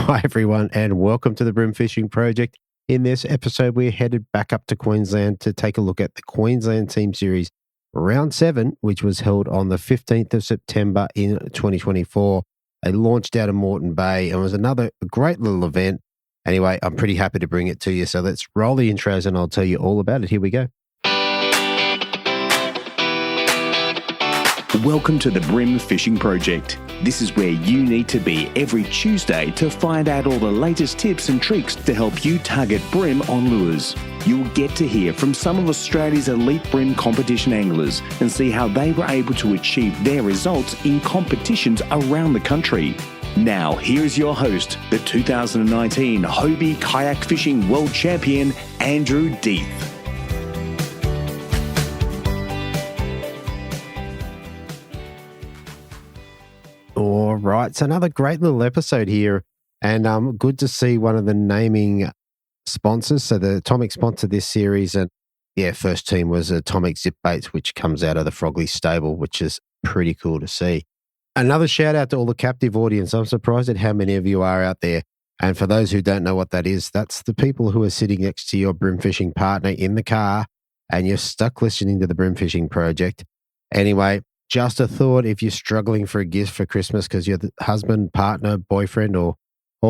Hi everyone and welcome to the Bream Fishing Project. In this episode, we're headed back up to Queensland to take a look at the Queensland Team Series Round 7, which was held on the 15th of September in 2024. They launched out of Moreton Bay and was another great little event. Anyway, I'm pretty happy to bring it to you. So let's roll the intros and I'll tell you all about it. Here we go. Welcome to the Bream Fishing Project. This is where you need to be every Tuesday to find out all the latest tips and tricks to help you target bream on lures. You'll get to hear from some of Australia's elite bream competition anglers and see how they were able to achieve their results in competitions around the country. Now, here's your host, the 2019 Hobie Kayak Fishing World Champion, Andrew Deeth. All right, it's another great little episode here, and good to see one of the naming sponsors. So the Atomic sponsored this series, and first team was Atomic ZipBaits, which comes out of the Frogley stable, which is pretty cool to see. Another shout out to all the captive audience. I'm surprised at how many of you are out there. And for those who don't know what that is, that's the people who are sitting next to your bream fishing partner in the car, and you're stuck listening to the Bream Fishing Project. Anyway, just a thought, if you're struggling for a gift for Christmas because your husband, partner, boyfriend or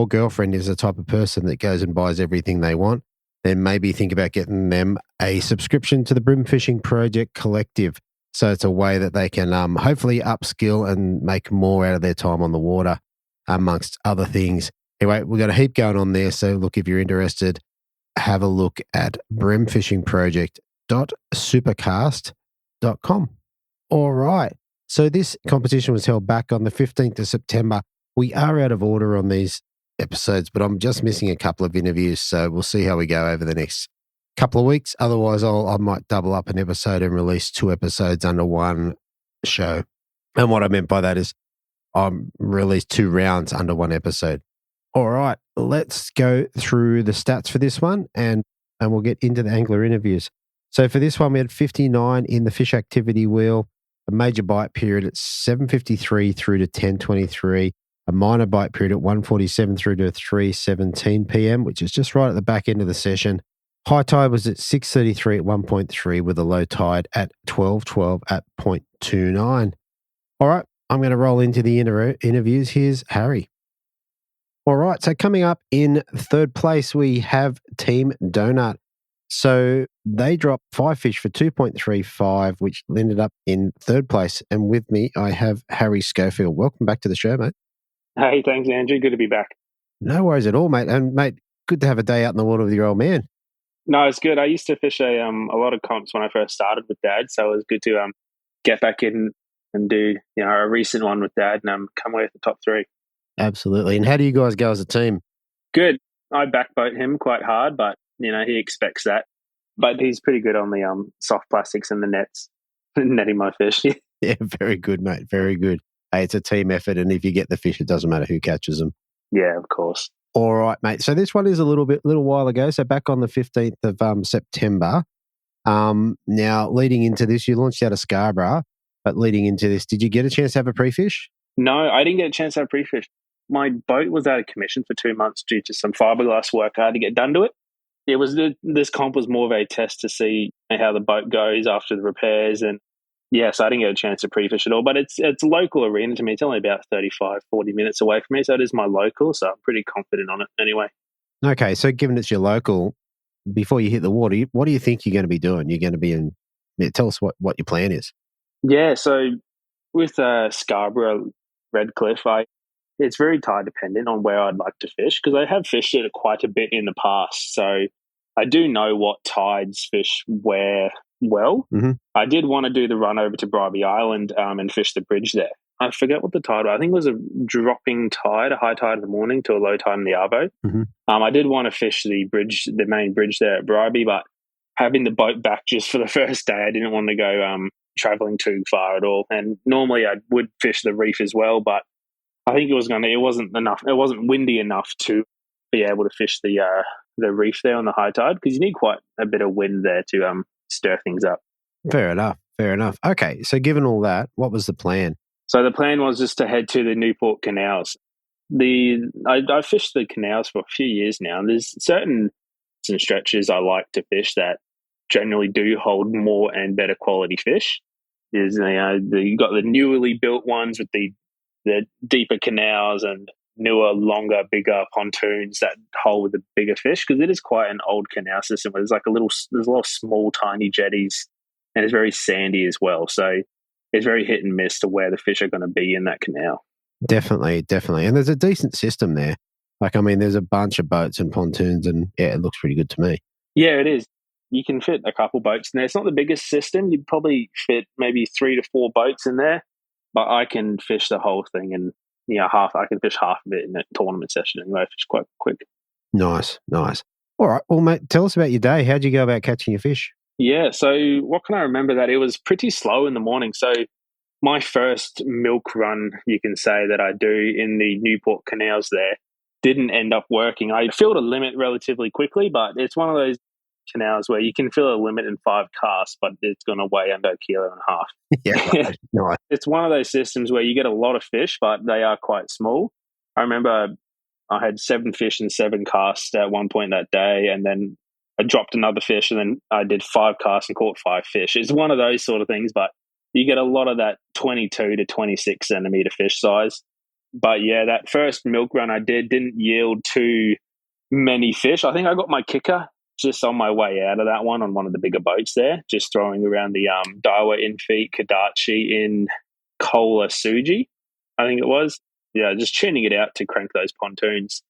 girlfriend is the type of person that goes and buys everything they want, then maybe think about getting them a subscription to the Bream Fishing Project Collective. So it's a way that they can hopefully upskill and make more out of their time on the water, amongst other things. Anyway, we've got a heap going on there. So look, if you're interested, have a look at brimfishingproject.supercast.com. All right. So this competition was held back on the 15th of September. We are out of order on these episodes, but I'm just missing a couple of interviews. So we'll see how we go over the next couple of weeks. Otherwise, I might double up an episode and release 2 episodes under one show. And what I meant by that is release 2 rounds under one episode. All right. Let's go through the stats for this one and we'll get into the angler interviews. So for this one, we had 59 in the fish activity wheel, a major bite period at 7:53 through to 10:23, a minor bite period at 1:47 through to 3:17 p.m., which is just right at the back end of the session. High tide was at 6:33 at 1.3 with a low tide at 12:12 at 0.29. All right, I'm going to roll into the interviews. Here's Harry. All right, so coming up in third place, we have Team Donut. So they dropped 5 fish for 2.35, which ended up in third place. And with me, I have Harry Schofield. Welcome back to the show, mate. Hey, thanks, Andrew. Good to be back. No worries at all, mate. And, mate, good to have a day out in the water with your old man. No, it's good. I used to fish a lot of comps when I first started with Dad, so it was good to get back in and do a recent one with Dad and come away with the top 3. Absolutely. And how do you guys go as a team? Good. I backboat him quite hard, but he expects that. But he's pretty good on the soft plastics and the nets, netting my fish. Yeah, very good, mate. Very good. Hey, it's a team effort, and if you get the fish, it doesn't matter who catches them. Yeah, of course. All right, mate. So this one is a little while ago. So back on the 15th of September. Now, leading into this, you launched out of Scarborough, but leading into this, did you get a chance to have a pre-fish? No, I didn't get a chance to have a pre-fish. My boat was out of commission for 2 months due to some fiberglass work I had to get done to it. It was this comp was more of a test to see how the boat goes after the repairs, and so I didn't get a chance to pre-fish at all. But it's a local arena to me. It's only about 35, 40 minutes away from me, so it is my local. So I'm pretty confident on it anyway. Okay, so given it's your local, before you hit the water, what do you think you're going to be doing? You're going to be in. Tell us what your plan is. Yeah, so with Scarborough, Redcliffe, it's very tide dependent on where I'd like to fish because I have fished it quite a bit in the past. So I do know what tides fish where well. Mm-hmm. I did want to do the run over to Bribey Island and fish the bridge there. I forget what the tide was. I think it was a dropping tide, a high tide in the morning to a low tide in the arvo. Mm-hmm. I did want to fish the main bridge there at Bribey, but having the boat back just for the first day, I didn't want to go traveling too far at all. And normally I would fish the reef as well, but I think it wasn't enough. It wasn't windy enough to be able to fish the reef there on the high tide because you need quite a bit of wind there to stir things up. Fair enough. Okay, so given all that, what was the plan? So the plan was just to head to the Newport canals. I fished the canals for a few years now. And there's some stretches I like to fish that generally do hold more and better quality fish. Is you've got the newly built ones with the deeper canals and newer, longer, bigger pontoons that hold the bigger fish, because it is quite an old canal system. There's a lot of small, tiny jetties, and it's very sandy as well. So it's very hit and miss to where the fish are going to be in that canal. Definitely. And there's a decent system there. There's a bunch of boats and pontoons, and yeah, it looks pretty good to me. Yeah, it is. You can fit a couple boats in there. It's not the biggest system. You'd probably fit maybe 3 to 4 boats in there, but I can fish the whole thing, and I can fish half of it in a tournament session anyway. I fish quite quick. Nice. All right. Well, mate, tell us about your day. How'd you go about catching your fish? Yeah, so what can I remember? That it was pretty slow in the morning. So my first milk run, you can say, that I do in the Newport canals there didn't end up working. I filled a limit relatively quickly, but it's one of those canals where you can fill a limit in 5 casts, but it's going to weigh under 1.5 kilos. Yeah, right. Nice. It's one of those systems where you get a lot of fish, but they are quite small. I remember I had 7 fish and 7 casts at one point that day, and then I dropped another fish, and then I did 5 casts and caught 5 fish. It's one of those sort of things, but you get a lot of that 22 to 26 centimeter fish size. But yeah, that first milk run I didn't yield too many fish. I think I got my kicker just on my way out of that one on one of the bigger boats there, just throwing around the Daiwa infeed Kadachi in Kola Suji, I think it was. Yeah, just tuning it out to crank those pontoons.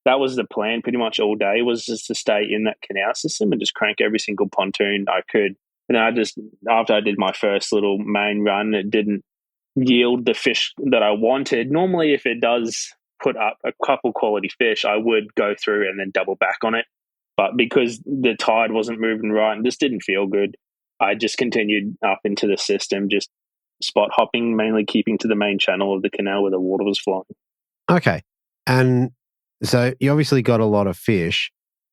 That was the plan pretty much all day, was just to stay in that canal system and just crank every single pontoon I could. And then after I did my first little main run, it didn't yield the fish that I wanted. Normally, if it does put up a couple quality fish, I would go through and then double back on it. But because the tide wasn't moving right and just didn't feel good, I just continued up into the system, just spot hopping, mainly keeping to the main channel of the canal where the water was flowing. Okay. And so you obviously got a lot of fish,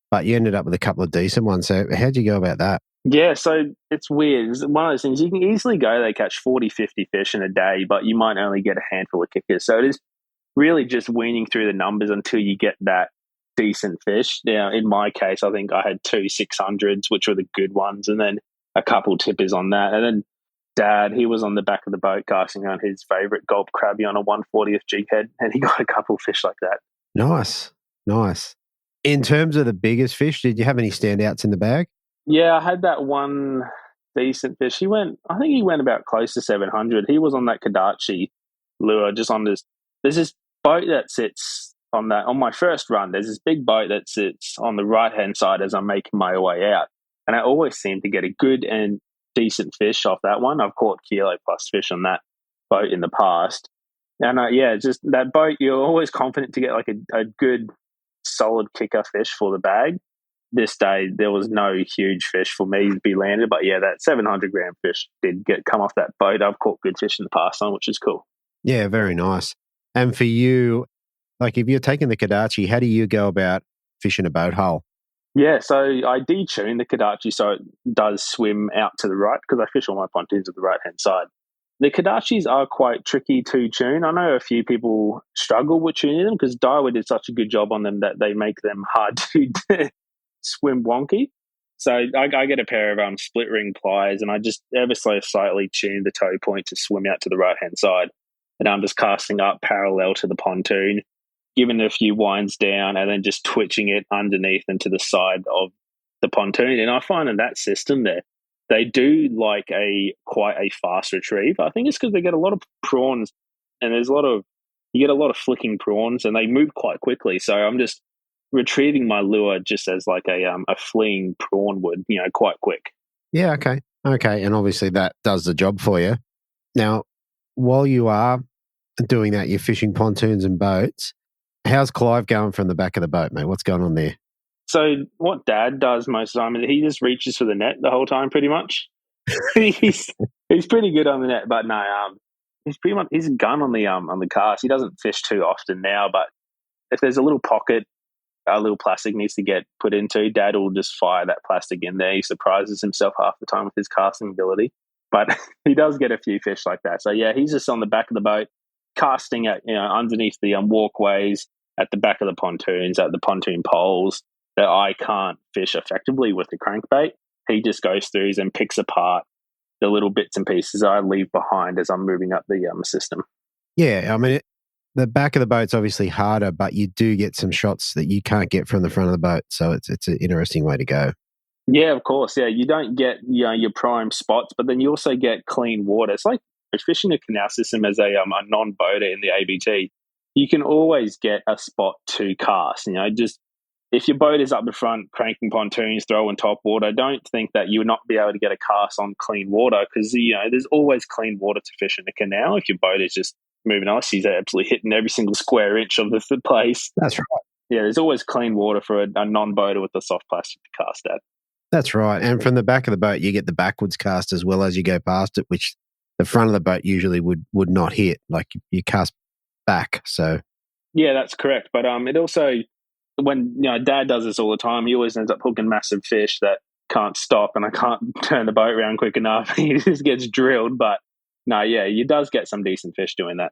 but you ended up with a couple of decent ones. So how'd you go about that? Yeah, so it's weird. It's one of those things. You can easily catch 40, 50 fish in a day, but you might only get a handful of kickers. So it is really just weaning through the numbers until you get that decent fish. Now, in my case, I think I had 2 600s, which were the good ones, and then a couple tippers on that. And then Dad, he was on the back of the boat casting on his favourite gulp crabby on a 140th jig head, and he got a couple fish like that. Nice. In terms of the biggest fish, did you have any standouts in the bag? Yeah, I had that one decent fish. I think he went about close to 700. He was on that Kadachi lure, just on this. There's this boat that sits on my first run. There's this big boat that sits on the right-hand side as I'm making my way out. And I always seem to get a good and decent fish off that one. I've caught kilo plus fish on that boat in the past. And just that boat, you're always confident to get like a good, solid kicker fish for the bag. This day, there was no huge fish for me to be landed. But yeah, that 700-gram fish did come off that boat. I've caught good fish in the past on, which is cool. Yeah, very nice. And for you, like if you're taking the Kadachi, how do you go about fishing a boat hull? Yeah, so I detune the Kadachi so it does swim out to the right, because I fish all my pontoons at the right-hand side. The Kadachis are quite tricky to tune. I know a few people struggle with tuning them because Daiwa did such a good job on them that they make them hard to swim wonky. So I get a pair of split ring pliers, and I just ever so slightly tune the toe point to swim out to the right-hand side. And I'm just casting up parallel to the pontoon, giving it a few winds down, and then just twitching it underneath and to the side of the pontoon. And I find in that system there, they do like quite a fast retrieve. I think it's because they get a lot of prawns, and you get a lot of flicking prawns, and they move quite quickly. So I'm just retrieving my lure just as like a fleeing prawn would, quite quick. Yeah, okay. And obviously that does the job for you. Now, while you are doing that, you're fishing pontoons and boats. How's Clive going from the back of the boat, mate? What's going on there? So what Dad does most of the time is he just reaches for the net the whole time, pretty much. he's pretty good on the net, but no, he's a gun on the cast. He doesn't fish too often now, but if there's a little pocket, a little plastic needs to get put into, Dad will just fire that plastic in there. He surprises himself half the time with his casting ability, but he does get a few fish like that. So yeah, he's just on the back of the boat, casting at, underneath the walkways, at the back of the pontoons, at the pontoon poles, that I can't fish effectively with the crankbait. He just goes through and picks apart the little bits and pieces I leave behind as I'm moving up the system. Yeah, I mean, the back of the boat's obviously harder, but you do get some shots that you can't get from the front of the boat. So it's an interesting way to go. Yeah, of course. Yeah, you don't get your prime spots, but then you also get clean water. It's like fishing a canal system as a non-boater in the ABT. You can always get a spot to cast. Just if your boat is up the front, cranking pontoons, throwing top water, don't think that you will not be able to get a cast on clean water, because there's always clean water to fish in a canal. If your boat is just moving ices, they're absolutely hitting every single square inch of the place. That's right. Yeah, there's always clean water for a non-boater with a soft plastic to cast at. That's right. And from the back of the boat, you get the backwards cast as well as you go past it, which the front of the boat usually would not hit. Like you cast back. So yeah, that's correct. But it also, when Dad does this all the time, he always ends up hooking massive fish that can't stop, and I can't turn the boat around quick enough. He just gets drilled. But no, yeah, he does get some decent fish doing that.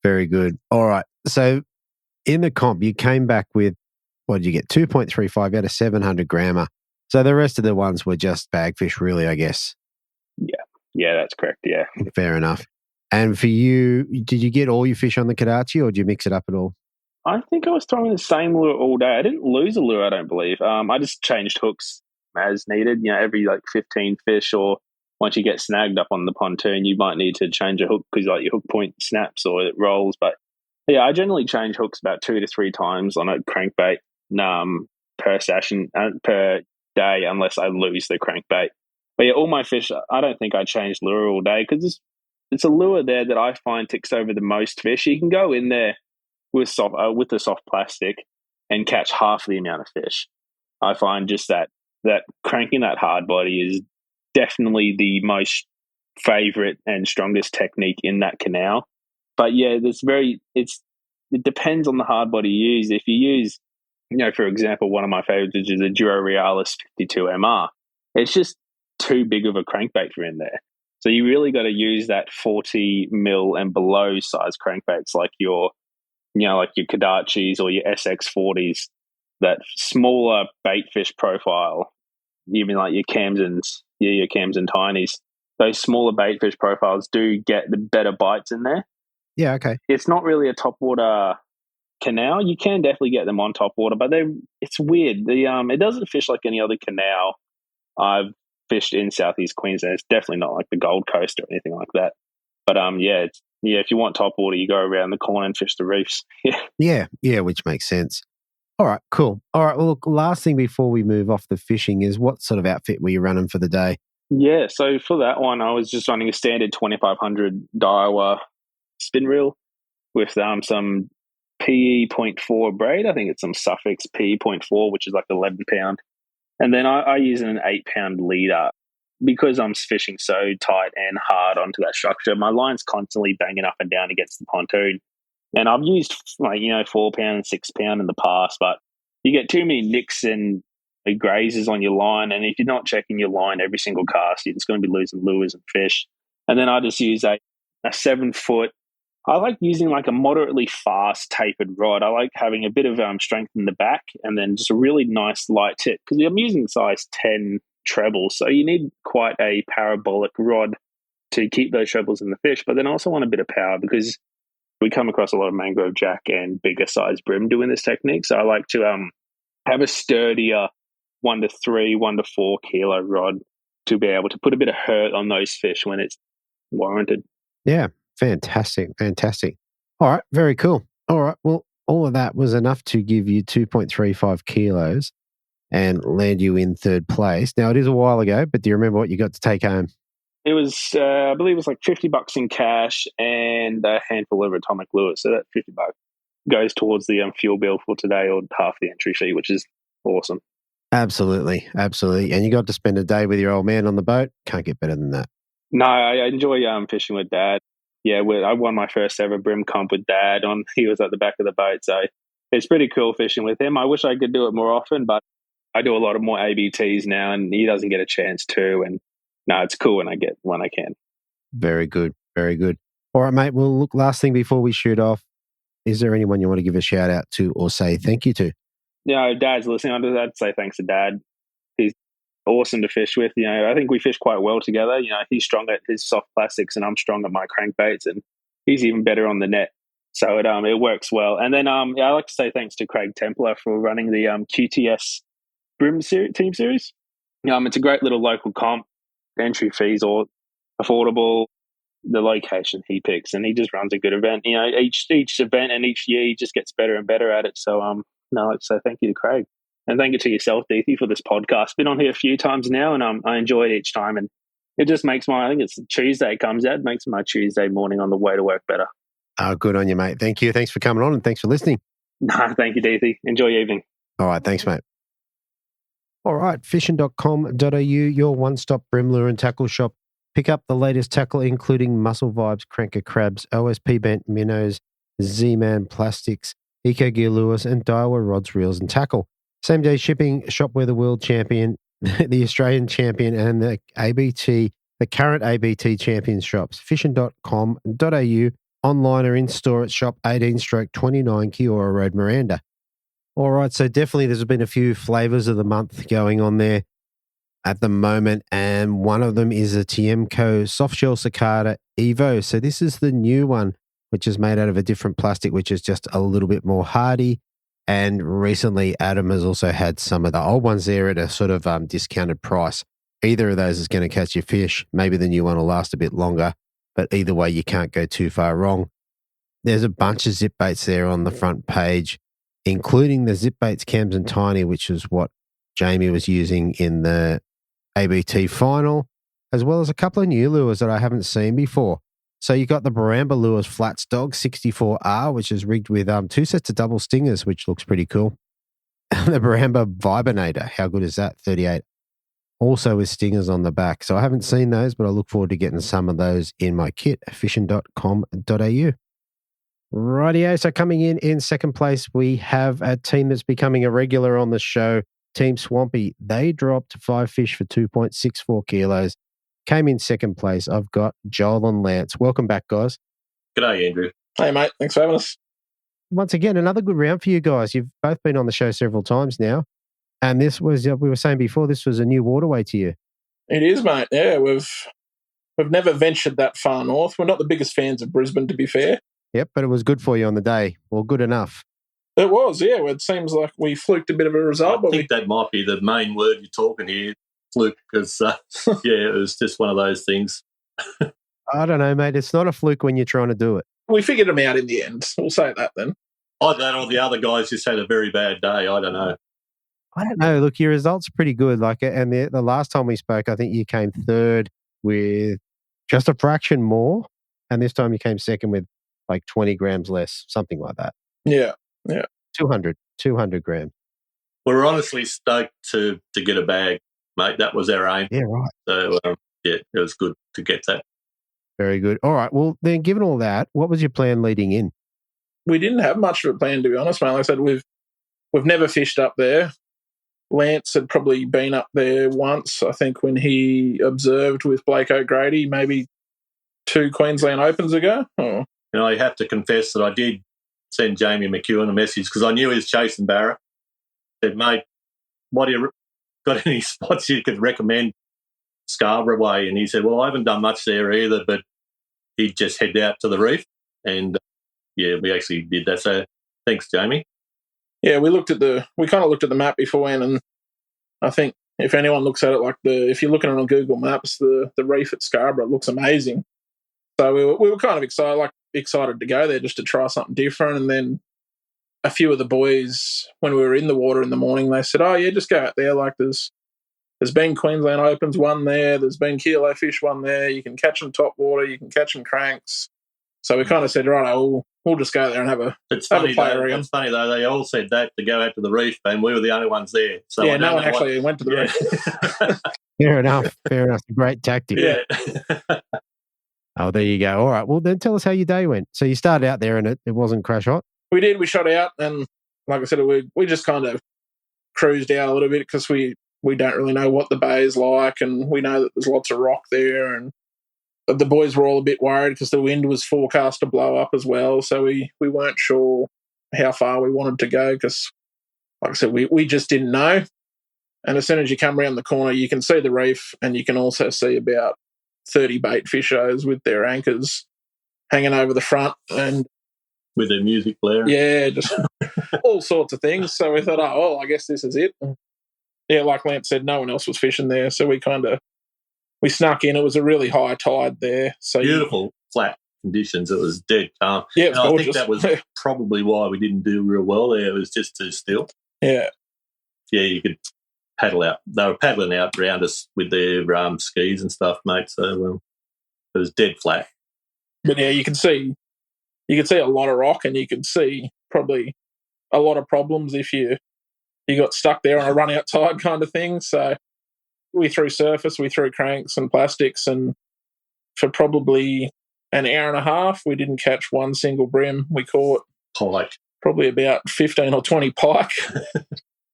Very good. All right. So in the comp, you came back with, what did you get? 2.35 out of 700 grammer. So the rest of the ones were just bagfish, really, I guess. Yeah, that's correct. Yeah. Fair enough. And for you, did you get all your fish on the Kadachi, or did you mix it up at all? I think I was throwing the same lure all day. I didn't lose a lure, I don't believe. I just changed hooks as needed. Every 15 fish, or once you get snagged up on the pontoon, you might need to change a hook because your hook point snaps or it rolls. But yeah, I generally change hooks about 2 to 3 times on a crankbait per session, per day, unless I lose the crankbait. But yeah, all my fish, I don't think I changed lure all day, because it's a lure there that I find ticks over the most fish. You can go in there with the soft plastic and catch half the amount of fish. I find just that cranking that hard body is definitely the most favorite and strongest technique in that canal. But yeah, it depends on the hard body you use. If you use, for example, one of my favorites, which is a Duro Realis 52 MR, it's just too big of a crankbait for in there. So you really got to use that 40 mil and below size crankbaits, like your Kadachis or your SX40s, that smaller bait fish profile, even like your Camsons, your Camson Tinies. Those smaller bait fish profiles do get the better bites in there. Yeah, okay. It's not really a top water canal. You can definitely get them on top water, but it's weird. It doesn't fish like any other canal I've fished in Southeast Queensland. It's definitely not like the Gold Coast or anything like that. But if you want top water, you go around the corner and fish the reefs. Yeah, which makes sense. All right, cool. All right, well, look, last thing before we move off the fishing is, what sort of outfit were you running for the day? Yeah, so for that one, I was just running a standard 2500 Daiwa spin reel with some PE 0.4 braid. I think it's some Suffix PE 0.4, which is like 11 pound. And then I use an 8 pound leader. Because I'm fishing so tight and hard onto that structure, my line's constantly banging up and down against the pontoon. And I've used 4 pound and 6 pound in the past, but you get too many nicks and grazes on your line. And if you're not checking your line every single cast, you're just going to be losing lures and fish. And then I just use a 7 foot. I like using like a moderately fast tapered rod. I like having a bit of strength in the back, and then just a really nice light tip, because I'm using size 10 treble, so you need quite a parabolic rod to keep those trebles in the fish. But then I also want a bit of power, because we come across a lot of mangrove jack and bigger size brim doing this technique. So I like to have a sturdier 1 to 3, 1 to 4 kilo rod to be able to put a bit of hurt on those fish when it's warranted. Yeah, fantastic. All right, very cool. All right, well, all of that was enough to give you 2.35 kilos and land you in third place. Now, it is a while ago, but do you remember what you got to take home? It was, I believe it was like $50 in cash and a handful of atomic lures. So that $50 goes towards the fuel bill for today, or half the entry fee, which is awesome. Absolutely. And you got to spend a day with your old man on the boat. Can't get better than that. No, I enjoy fishing with Dad. Yeah, I won my first ever brim comp with Dad. He was at the back of the boat, so it's pretty cool fishing with him. I wish I could do it more often, but I do a lot of more ABTs now, and he doesn't get a chance to. And no, it's cool when I can. Very good. All right, mate. Well, look, last thing before we shoot off, is there anyone you want to give a shout out to or say thank you to? Dad's listening. I'd say thanks to Dad. He's awesome to fish with. I think we fish quite well together. He's strong at his soft plastics and I'm strong at my crankbaits, and he's even better on the net. So it works well. And then I like to say thanks to Craig Templar for running the QTS Bream Team Series. It's a great little local comp. The entry fees are affordable. The location he picks, and he just runs a good event. Each event and each year he just gets better and better at it. So I'd like to say thank you to Craig, and thank you to yourself, Deethy, for this podcast. Been on here a few times now, and I enjoy it each time. And it just makes I think it's Tuesday comes out, makes my Tuesday morning on the way to work better. Oh, good on you, mate. Thank you. Thanks for coming on, and thanks for listening. Thank you, Deethy. Enjoy your evening. All right, thanks, mate. All right, fishing.com.au, your one-stop bream lure and tackle shop. Pick up the latest tackle, including Muscle Vibes, Cranker Crabs, OSP Bent Minnows, Z-Man Plastics, Eco Gear Lures, and Daiwa Rods, Reels, and Tackle. Same-day shipping, shop where the world champion, the Australian champion, and the current ABT champion shops. Fishing.com.au, online or in-store at shop 18/29 Kiora Road, Miranda. All right, so definitely there's been a few flavours of the month going on there at the moment, and one of them is a Tiemco Softshell Cicada Evo. So this is the new one, which is made out of a different plastic, which is just a little bit more hardy. And recently, Adam has also had some of the old ones there at a sort of discounted price. Either of those is going to catch your fish. Maybe the new one will last a bit longer, but either way, you can't go too far wrong. There's a bunch of ZipBaits there on the front page, including the ZipBaits Cams and Tiny, which is what Jamie was using in the ABT final, as well as a couple of new lures that I haven't seen before. So you got the Baramba Lures Flats Dog 64R, which is rigged with 2 sets of double stingers, which looks pretty cool. And the Baramba Vibrator, how good is that? 38. Also with stingers on the back. So I haven't seen those, but I look forward to getting some of those in my kit, fishing.com.au. Rightio, so coming in second place, we have a team that's becoming a regular on the show, Team Swampy. They dropped 5 fish for 2.64 kilos. Came in second place. I've got Joel and Lance. Welcome back, guys. G'day, Andrew. Hey, mate. Thanks for having us. Once again, another good round for you guys. You've both been on the show several times now. And this was, we were saying before, this was a new waterway to you. It is, mate. Yeah, we've never ventured that far north. We're not the biggest fans of Brisbane, to be fair. Yep, but it was good for you on the day. Well, good enough. It was, yeah. It seems like we fluked a bit of a result. I think that might be the main word you're talking here, fluke, because, yeah, it was just one of those things. I don't know, mate. It's not a fluke when you're trying to do it. We figured them out in the end. We'll say that then. I don't know. The other guys just had a very bad day. I don't know. Look, your results are pretty good. And the last time we spoke, I think you came third with just a fraction more. And this time you came second with like 20 grams less, something like that. Yeah. 200 grams. We're honestly stoked to get a bag, mate. That was our aim. Yeah, right. So, yeah, it was good to get that. Very good. All right. Well, then, given all that, what was your plan leading in? We didn't have much of a plan, to be honest, mate. Like I said, we've never fished up there. Lance had probably been up there once, I think, when he observed with Blake O'Grady, maybe 2 Queensland Opens ago. Oh. I have to confess that I did send Jamie McEwen a message because I knew he was chasing Barra. I said, mate, what do you got any spots you could recommend Scarborough way? And he said, well, I haven't done much there either, but he'd just head out to the reef. And, yeah, we actually did that. So thanks, Jamie. Yeah, we kind of looked at the map beforehand, and I think if anyone looks at it if you're looking at it on Google Maps, the reef at Scarborough looks amazing. So we were kind of excited to go there just to try something different. And then a few of the boys, when we were in the water in the morning, they said, oh, yeah, just go out there. Like there's been Queensland Opens one there. There's been kilo fish one there. You can catch them top water. You can catch them cranks. So we kind of said, right, we'll just go there and have a play around. It's funny, though. They all said that to go out to the reef, and we were the only ones there. So yeah, no one actually went to the reef. Fair enough. Great tactic. Yeah. Oh, there you go. All right. Well, then tell us how your day went. So you started out there and it wasn't crash hot? We did. We shot out, and like I said, we just kind of cruised out a little bit because we don't really know what the bay is like, and we know that there's lots of rock there, and the boys were all a bit worried because the wind was forecast to blow up as well. So we weren't sure how far we wanted to go because, like I said, we just didn't know. And as soon as you come around the corner, you can see the reef and you can also see about 30 bait fishers with their anchors hanging over the front and with their music player. Yeah, just all sorts of things. So we thought, I guess this is it. Yeah, like Lance said, no one else was fishing there. So we snuck in. It was a really high tide there. So beautiful, flat conditions. It was dead calm. Yeah, it was gorgeous. I think that was probably why we didn't do real well there. It was just too still. Yeah. Yeah, you could paddle out. They were paddling out around us with their skis and stuff, mate. So it was dead flat. But yeah, you can see a lot of rock, and you can see probably a lot of problems if you got stuck there on a run out tide kind of thing. So we threw surface, we threw cranks and plastics, and for probably an hour and a half, we didn't catch one single bream. We caught pike, probably about 15 or 20 pike.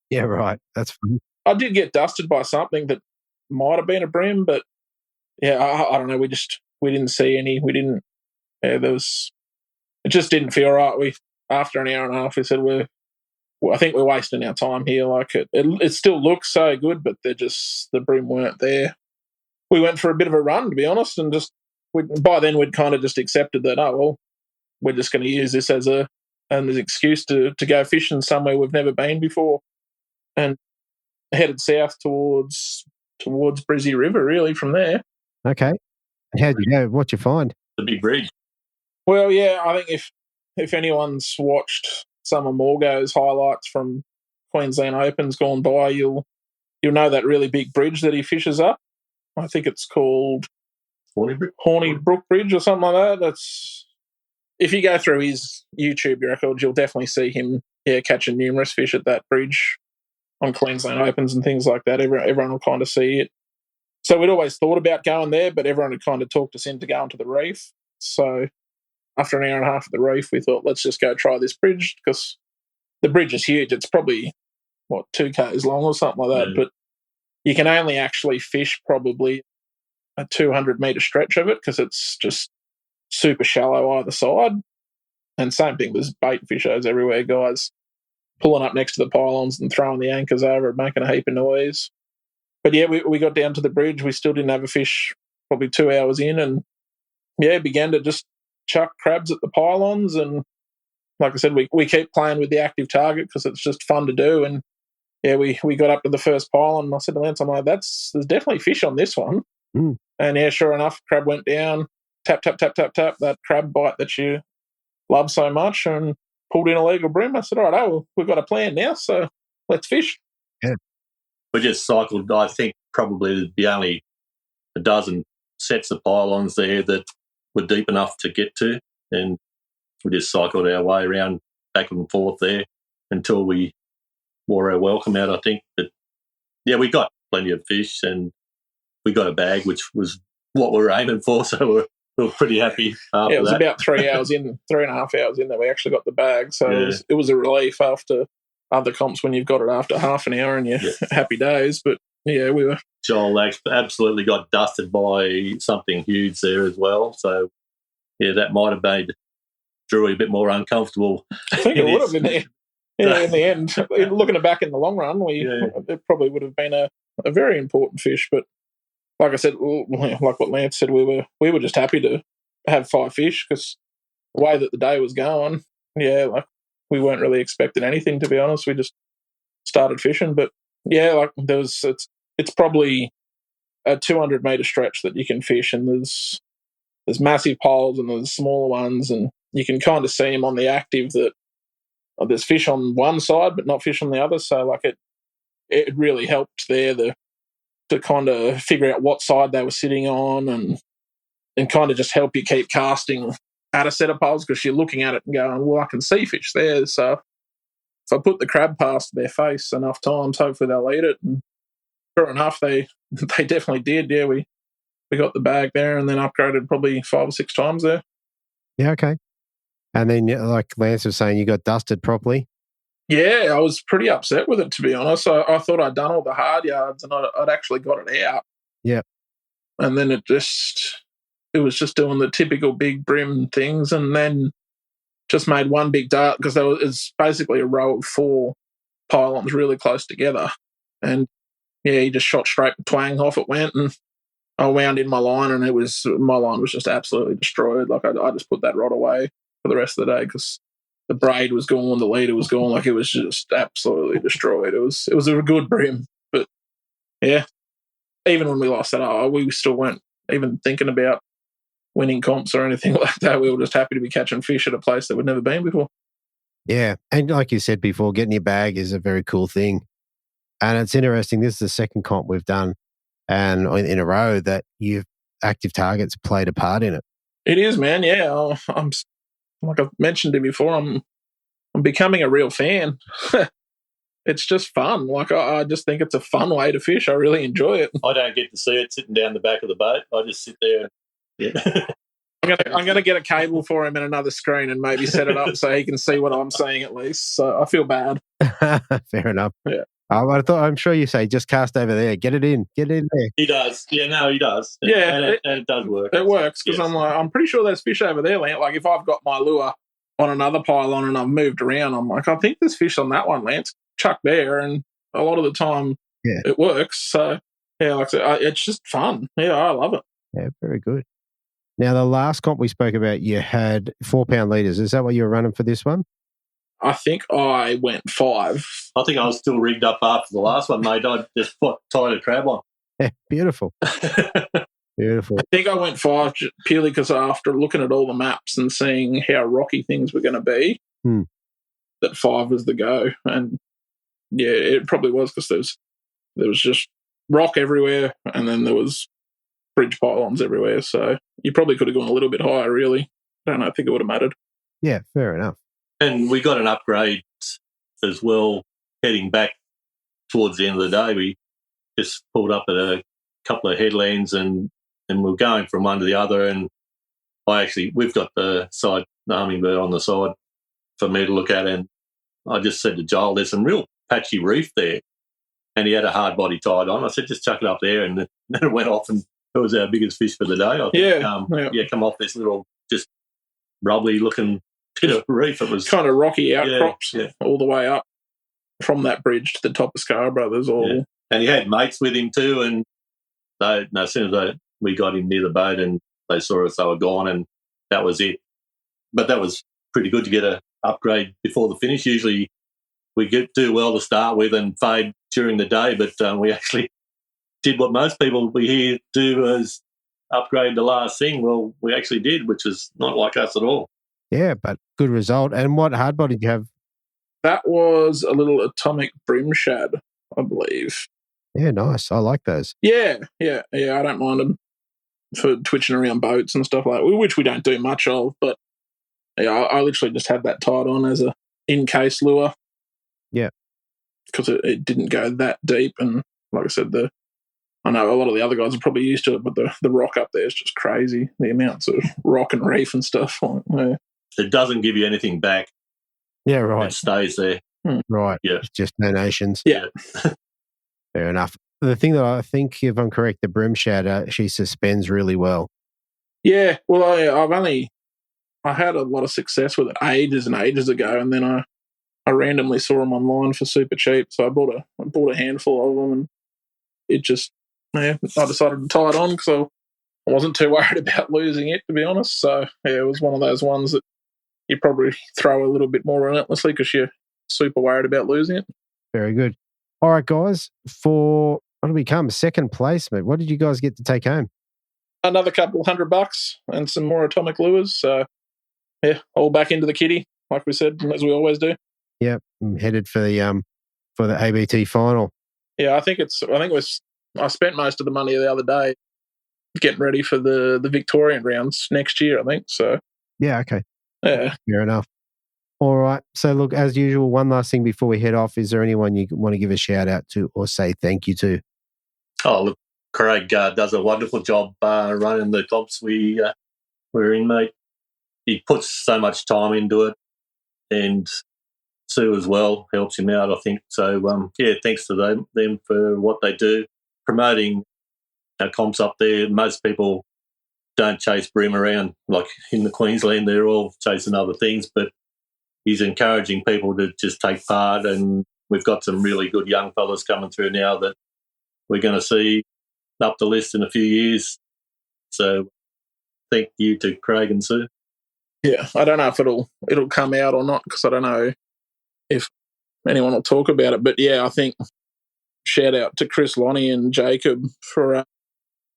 Yeah, right. That's fun. I did get dusted by something that might have been a bream, but yeah, I don't know. We didn't see any. We didn't. Yeah, it just didn't feel right. After an hour and a half, we said I think we're wasting our time here. Like it still looks so good, but the bream weren't there. We went for a bit of a run, to be honest, and by then we'd kind of just accepted that. Oh well, we're just going to use this as an excuse to go fishing somewhere we've never been before, and headed south towards Brizzy River. Really, from there. Okay. How'd you go? What'd you find? The big bridge. Well, yeah, I think if anyone's watched some of Morgo's highlights from Queensland Opens gone by, you'll know that really big bridge that he fishes up. I think it's called Horny Brook Bridge or something like that. That's if you go through his YouTube records, you'll definitely see him catching numerous fish at that bridge on Queensland Opens and things like that. Everyone will kind of see it. So we'd always thought about going there, but everyone had kind of talked us into going to the reef. So after an hour and a half at the reef, we thought, let's just go try this bridge because the bridge is huge. It's probably, 2 k's long or something like that. Yeah. But you can only actually fish probably a 200-metre stretch of it because it's just super shallow either side. And same thing, there's bait fishers everywhere, guys pulling up next to the pylons and throwing the anchors over and making a heap of noise. But yeah, we got down to the bridge. We still didn't have a fish probably 2 hours in, and began to just chuck crabs at the pylons. And like I said, we keep playing with the active target because it's just fun to do. And we got up to the first pylon, and I said to Lance, I'm like, there's definitely fish on this one. Mm. And sure enough, crab went down, tap, tap, tap, tap, tap, that crab bite that you love so much, and pulled in a legal bream. I said, all right, we've got a plan now, so let's fish. Yeah. We just cycled, I think, probably there'd be only a dozen sets of pylons there that were deep enough to get to, and we just cycled our way around back and forth there until we wore our welcome out, I think. But, we got plenty of fish and we got a bag, which was what we were aiming for, so we were pretty happy after that. It was about 3 hours in, 3.5 hours in that we actually got the bag, so it was a relief after other comps when you've got it after half an hour and you're happy days. But we were. Joel absolutely got dusted by something huge there as well. So that might have made Drew a bit more uncomfortable. I think it would have been there. In the end, looking back in the long run, it probably would have been a very important fish. But like I said, like what Lance said, we were just happy to have 5 fish because the way that the day was going, like we weren't really expecting anything, to be honest. We just started fishing. But it's probably a 200-metre stretch that you can fish, and there's massive poles and there's smaller ones, and you can kind of see them on the active that there's fish on one side but not fish on the other. So like it really helped there to kind of figure out what side they were sitting on and kind of just help you keep casting at a set of poles because you're looking at it and going, well, I can see fish there. So if I put the crab past their face enough times, hopefully they'll eat it. And sure enough, they definitely did. Yeah, we got the bag there and then upgraded probably 5 or 6 times there. Yeah, okay. And then, like Lance was saying, you got dusted properly? Yeah, I was pretty upset with it, to be honest. I thought I'd done all the hard yards and I'd actually got it out. Yeah. And then it just it was just doing the typical big brim things, and then just made one big dart because it's basically a row of 4 pylons really close together. And yeah, he just shot straight, twang, off it went, and I wound in my line, and my line was just absolutely destroyed. Like I just put that rod away for the rest of the day because the braid was gone, the leader was gone, like it was just absolutely destroyed. It was a good brim, but yeah, even when we lost that, we still weren't even thinking about winning comps or anything like that. We were just happy to be catching fish at a place that we'd never been before. Yeah, and like you said before, getting your bag is a very cool thing. And it's interesting, this is the second comp we've done and in a row that active targets played a part in it. It is, man. Yeah, I'm like I've mentioned it before. I'm becoming a real fan. It's just fun. Like I just think it's a fun way to fish. I really enjoy it. I don't get to see it sitting down the back of the boat. I just sit there. Yeah. I'm gonna get a cable for him and another screen and maybe set it up so he can see what I'm seeing at least. So I feel bad. Fair enough. Yeah. I'm sure you say just cast over there, get it in there. He does. Yeah, no, he does. Yeah, and it does work. It works because yes. I'm pretty sure there's fish over there. Like if I've got my lure on another pylon and I've moved around, I'm like, I think there's fish on that one, Lance. Chuck there, and a lot of the time it works. So yeah, like I said, it's just fun. Yeah, I love it. Yeah, very good. Now, the last comp we spoke about, you had 4-pound leaders. Is that what you were running for this one? I think I went 5. I think I was still rigged up after the last one, mate. I just tied a crab on. Yeah, beautiful. Beautiful. I think I went 5 purely because after looking at all the maps and seeing how rocky things were going to be, that 5 was the go. And yeah, it probably was because there was just rock everywhere, and then there was bridge pylons everywhere. So you probably could have gone a little bit higher, really. I think it would have mattered. Yeah, fair enough. And we got an upgrade as well heading back towards the end of the day. We just pulled up at a couple of headlands and we're going from one to the other. And we've got the hummingbird on the side for me to look at. And I just said to Joel, there's some real patchy reef there. And he had a hard body tied on. I said, just chuck it up there. And then it went off, and it was our biggest fish for the day. I think, come off this little just rubbly looking bit of reef. It was kind of rocky outcrops all the way up from that bridge to the top of Scarborough. There's all. Yeah. And he had mates with him too. And as soon as we got him near the boat and they saw us, they were gone, and that was it. But that was pretty good to get an upgrade before the finish. Usually we do well to start with and fade during the day, but we actually did what most people we hear do, is upgrade the last thing. Well, we actually did, which is not like us at all. Yeah, but good result. And what hard body did you have? That was a little atomic brim shad, I believe. Yeah, nice. I like those. Yeah. I don't mind them for twitching around boats and stuff like that, which we don't do much of. But yeah, I literally just had that tied on as a in-case lure. Yeah. Because it didn't go that deep. And like I said, I know a lot of the other guys are probably used to it, but the rock up there is just crazy. The amounts of rock and reef and stuff. Yeah. It doesn't give you anything back. Yeah, right. It stays there. Right. Yeah. It's just donations. Yeah. Fair enough. The thing that I think, if I'm correct, the brim shad, she suspends really well. Yeah. Well, I had a lot of success with it ages and ages ago, and then I randomly saw them online for super cheap, so I bought a handful of them, and it just, I decided to tie it on because I wasn't too worried about losing it, to be honest. So yeah, it was one of those ones that you probably throw a little bit more relentlessly because you're super worried about losing it. Very good. All right, guys, for what did we come? Second placement. What did you guys get to take home? Another couple $100 and some more atomic lures. So yeah, all back into the kitty, like we said, as we always do. Yep, I'm headed for the ABT final. Yeah, I spent most of the money the other day getting ready for the Victorian rounds next year, I think. So yeah, okay. Yeah. Fair enough. All right. So look, as usual, one last thing before we head off. Is there anyone you want to give a shout out to or say thank you to? Oh, look, Craig does a wonderful job running the comps we're in, mate. He puts so much time into it, and Sue as well helps him out, I think. So, thanks to them for what they do. Promoting our comps up there, most people don't chase bream around like in the Queensland. They're all chasing other things, but he's encouraging people to just take part, and we've got some really good young fellas coming through now that we're going to see up the list in a few years. So thank you to Craig and Sue. Yeah, I don't know if it'll come out or not, because I don't know if anyone will talk about it. But yeah, I think shout out to Chris, Lonnie and Jacob for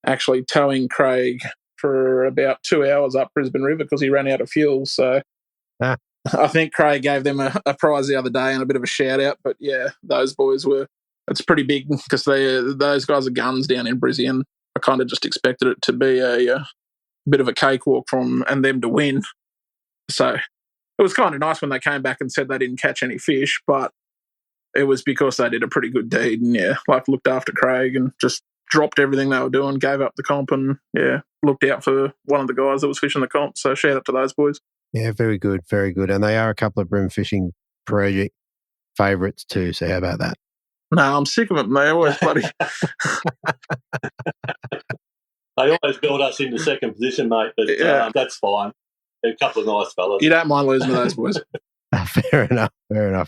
actually towing Craig for about 2 hours up Brisbane River because he ran out of fuel. So I think Craig gave them a prize the other day and a bit of a shout out. But yeah, those boys it's pretty big because those guys are guns down in Brizzy, and I kind of just expected it to be a bit of a cakewalk and them to win. So it was kind of nice when they came back and said they didn't catch any fish, but it was because they did a pretty good deed and, looked after Craig and just dropped everything they were doing, gave up the comp and, looked out for one of the guys that was fishing the comp. So shout out to those boys. Yeah, very good, very good. And they are a couple of Bream Fishing Project favourites too, so how about that? No, I'm sick of them. They always bloody... They always build us into second position, mate, but that's fine. They're a couple of nice fellas. You don't mind losing to those boys. Fair enough.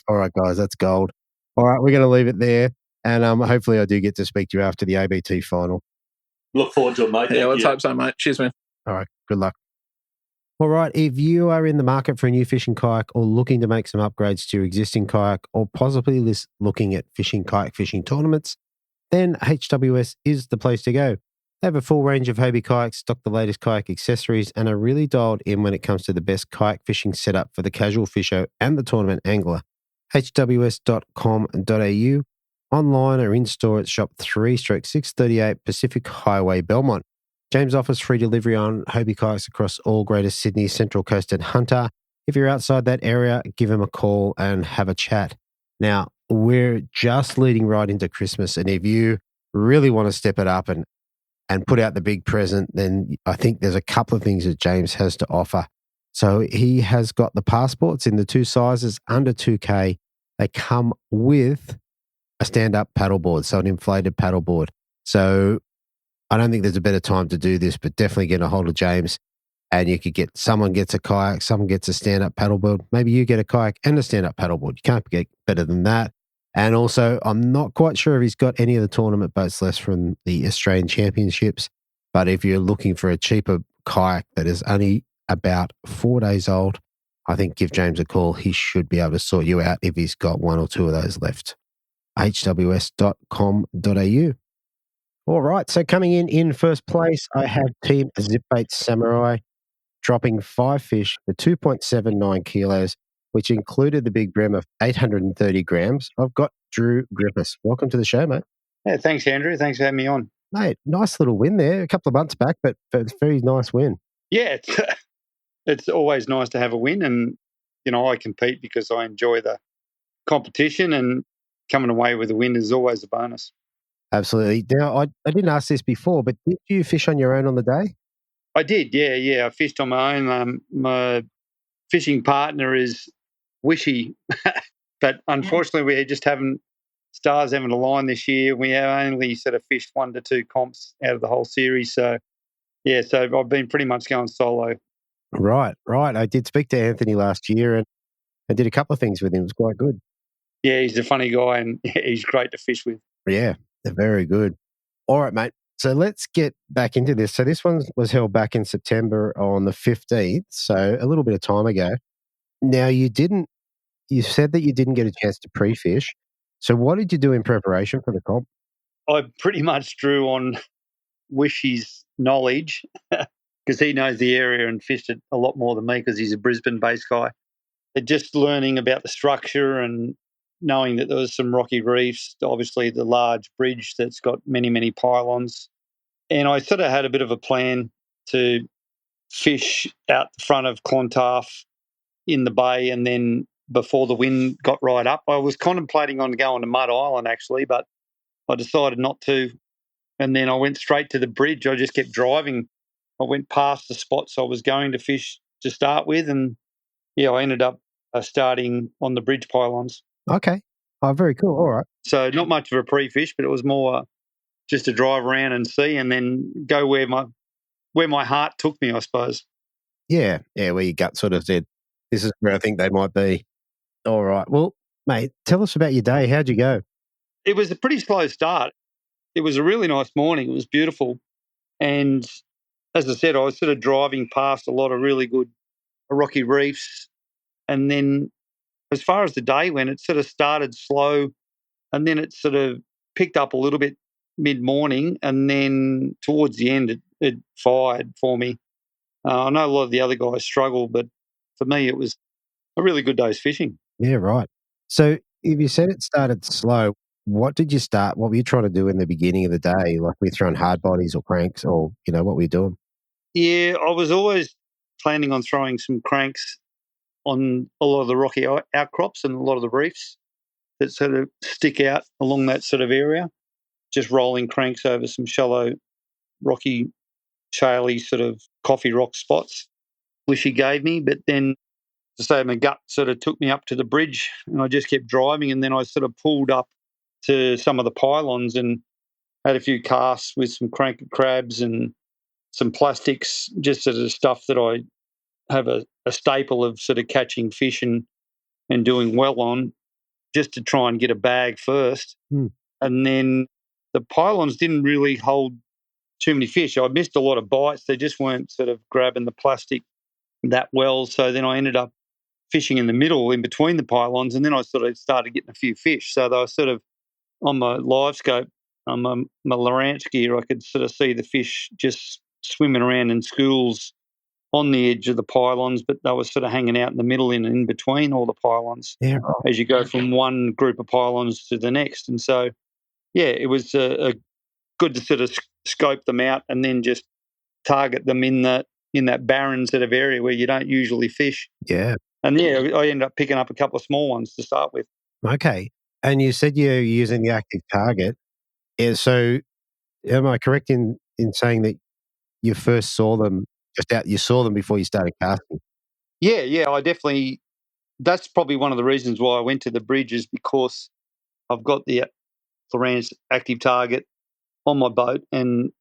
All right, guys, that's gold. All right, we're going to leave it there, and hopefully I do get to speak to you after the ABT final. Look forward to it, mate. Yeah, let's hope so, mate. Cheers, man. All right, good luck. All right, if you are in the market for a new fishing kayak or looking to make some upgrades to your existing kayak or possibly looking at kayak fishing tournaments, then HWS is the place to go. They have a full range of Hobie kayaks, stock the latest kayak accessories, and are really dialed in when it comes to the best kayak fishing setup for the casual fisher and the tournament angler. hws.com.au, online or in-store at Shop 3/638 Pacific Highway, Belmont. James offers free delivery on Hobie kayaks across all Greater Sydney, Central Coast and Hunter. If you're outside that area, give him a call and have a chat. Now, we're just leading right into Christmas, and if you really want to step it up and put out the big present, then I think there's a couple of things that James has to offer. So he has got the passports in the two sizes under 2K. They come with a stand-up paddleboard, so an inflated paddleboard. So I don't think there's a better time to do this, but definitely get a hold of James and you could someone gets a kayak, someone gets a stand-up paddleboard. Maybe you get a kayak and a stand-up paddleboard. You can't get better than that. And also, I'm not quite sure if he's got any of the tournament boats left from the Australian Championships, but if you're looking for a cheaper kayak that is only about 4 days old, I think give James a call. He should be able to sort you out if he's got one or two of those left. hws.com.au. All right, so coming in first place, I have Team ZipBaits Samurai dropping 5 fish for 2.79 kilos, which included the big bream of 830 grams. I've got Drew Griffiths. Welcome to the show, mate. Yeah, thanks, Andrew. Thanks for having me on. Mate, nice little win there, a couple of months back, but it's a very nice win. Yeah, it's always nice to have a win, and, I compete because I enjoy the competition, and coming away with a win is always a bonus. Absolutely. Now, I didn't ask this before, but did you fish on your own on the day? I did, yeah. I fished on my own. My fishing partner is wishy, but unfortunately we just stars haven't aligned this year. We have only sort of fished 1 to 2 comps out of the whole series. So I've been pretty much going solo. Right. I did speak to Anthony last year and I did a couple of things with him. It was quite good. Yeah, he's a funny guy and he's great to fish with. Yeah, they're very good. All right, mate. So let's get back into this. So this one was held back in September on the 15th, so a little bit of time ago. Now, you said that you didn't get a chance to pre-fish. So what did you do in preparation for the comp? I pretty much drew on Wishy's knowledge because he knows the area and fished it a lot more than me because he's a Brisbane-based guy. But just learning about the structure and knowing that there was some rocky reefs, obviously the large bridge that's got many, many pylons. And I sort of had a bit of a plan to fish out the front of Clontarf in the bay, and then before the wind got right up, I was contemplating on going to Mud Island actually, but I decided not to. And then I went straight to the bridge. I just kept driving. I went past the spots I was going to fish to start with, and I ended up starting on the bridge pylons. Okay. Oh, very cool. All right. So not much of a pre-fish, but it was more just to drive around and see, and then go where where my heart took me, I suppose. Yeah, where your gut sort of said, this is where I think they might be. All right. Well, mate, tell us about your day. How'd you go? It was a pretty slow start. It was a really nice morning. It was beautiful. And as I said, I was sort of driving past a lot of really good rocky reefs. And then as far as the day went, it sort of started slow and then it sort of picked up a little bit mid-morning, and then towards the end it fired for me. I know a lot of the other guys struggle, but for me it was a really good day's fishing. Yeah, right. So if you said it started slow, what did you start? What were you trying to do in the beginning of the day? Like, were you throwing hard bodies or cranks, or, what were you doing? Yeah, I was always planning on throwing some cranks on a lot of the rocky outcrops and a lot of the reefs that sort of stick out along that sort of area, just rolling cranks over some shallow, rocky, shaly sort of coffee rock spots, which he gave me. But then, to say, my gut sort of took me up to the bridge and I just kept driving, and then I sort of pulled up to some of the pylons and had a few casts with some cranky crabs and some plastics, just sort of stuff that I have a staple of sort of catching fish and doing well on, just to try and get a bag first. And then the pylons didn't really hold too many fish. I missed a lot of bites. They just weren't sort of grabbing the plastic that well. So then I ended up fishing in the middle in between the pylons, and then I sort of started getting a few fish. So they were sort of on my live scope, on my Lowrance gear, I could sort of see the fish just swimming around in schools on the edge of the pylons, but they were sort of hanging out in the middle and in between all the pylons as you go from one group of pylons to the next. And so, yeah, it was good to sort of scope them out and then just target them in that barren sort of area where you don't usually fish. Yeah. And yeah, I ended up picking up a couple of small ones to start with. Okay. And you said you're using the active target. Yeah, so am I correct in saying that you first saw them you saw them before you started casting? Yeah, I definitely, that's probably one of the reasons why I went to the bridge, is because I've got the Lowrance active target on my boat, and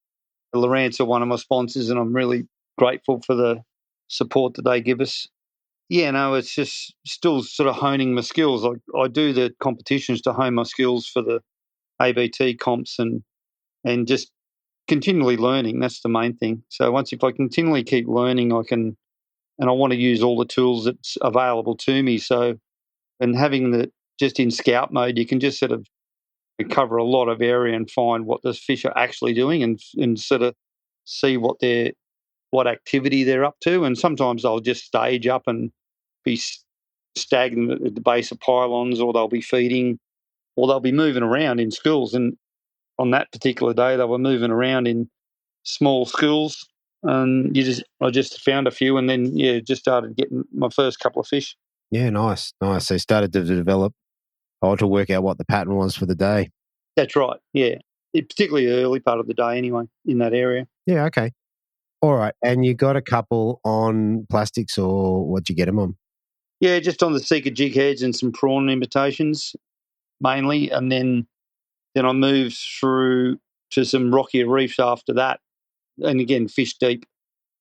Lowrance are one of my sponsors, and I'm really grateful for the support that they give us. Yeah, no, it's just still sort of honing my skills. I do the competitions to hone my skills for the ABT comps and just continually learning. That's the main thing. So if I continually keep learning, and I want to use all the tools that's available to me. So, and having just in scout mode, you can just sort of cover a lot of area and find what the fish are actually doing and sort of see what activity they're up to. And sometimes they'll just stage up and be stagnant at the base of pylons, or they'll be feeding, or they'll be moving around in schools. And on that particular day, they were moving around in small schools. And I just found a few, and then just started getting my first couple of fish. Yeah, nice. So you started to develop, or to work out what the pattern was for the day. That's right. Yeah, particularly early part of the day, anyway, in that area. Yeah. Okay. All right. And you got a couple on plastics, or what'd you get them on? Yeah, just on the Seeker jig heads and some prawn imitations mainly, and then I moved through to some rockier reefs after that, and again fished deep,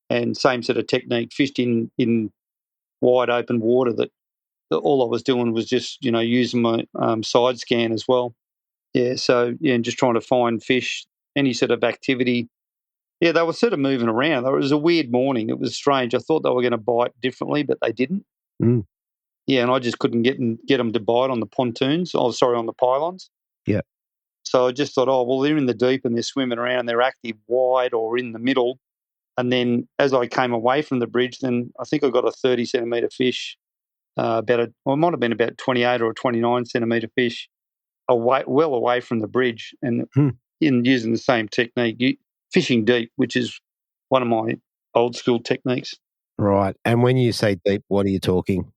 and same sort of technique, fished in wide open water. That all I was doing was just using my side scan as well. Yeah, so and just trying to find fish, any sort of activity. Yeah, they were sort of moving around. It was a weird morning. It was strange. I thought they were going to bite differently, but they didn't. Mm. Yeah, and I just couldn't get them to bite on the pontoons. Oh, sorry, on the pylons. Yeah. So I just thought, oh, well, they're in the deep and they're swimming around. They're active wide or in the middle. And then as I came away from the bridge, then I think I got a 30 centimetre fish, it might have been about 28 or 29 centimetre fish, well away from the bridge, and in using the same technique, fishing deep, which is one of my old school techniques. Right. And when you say deep, what are you talking?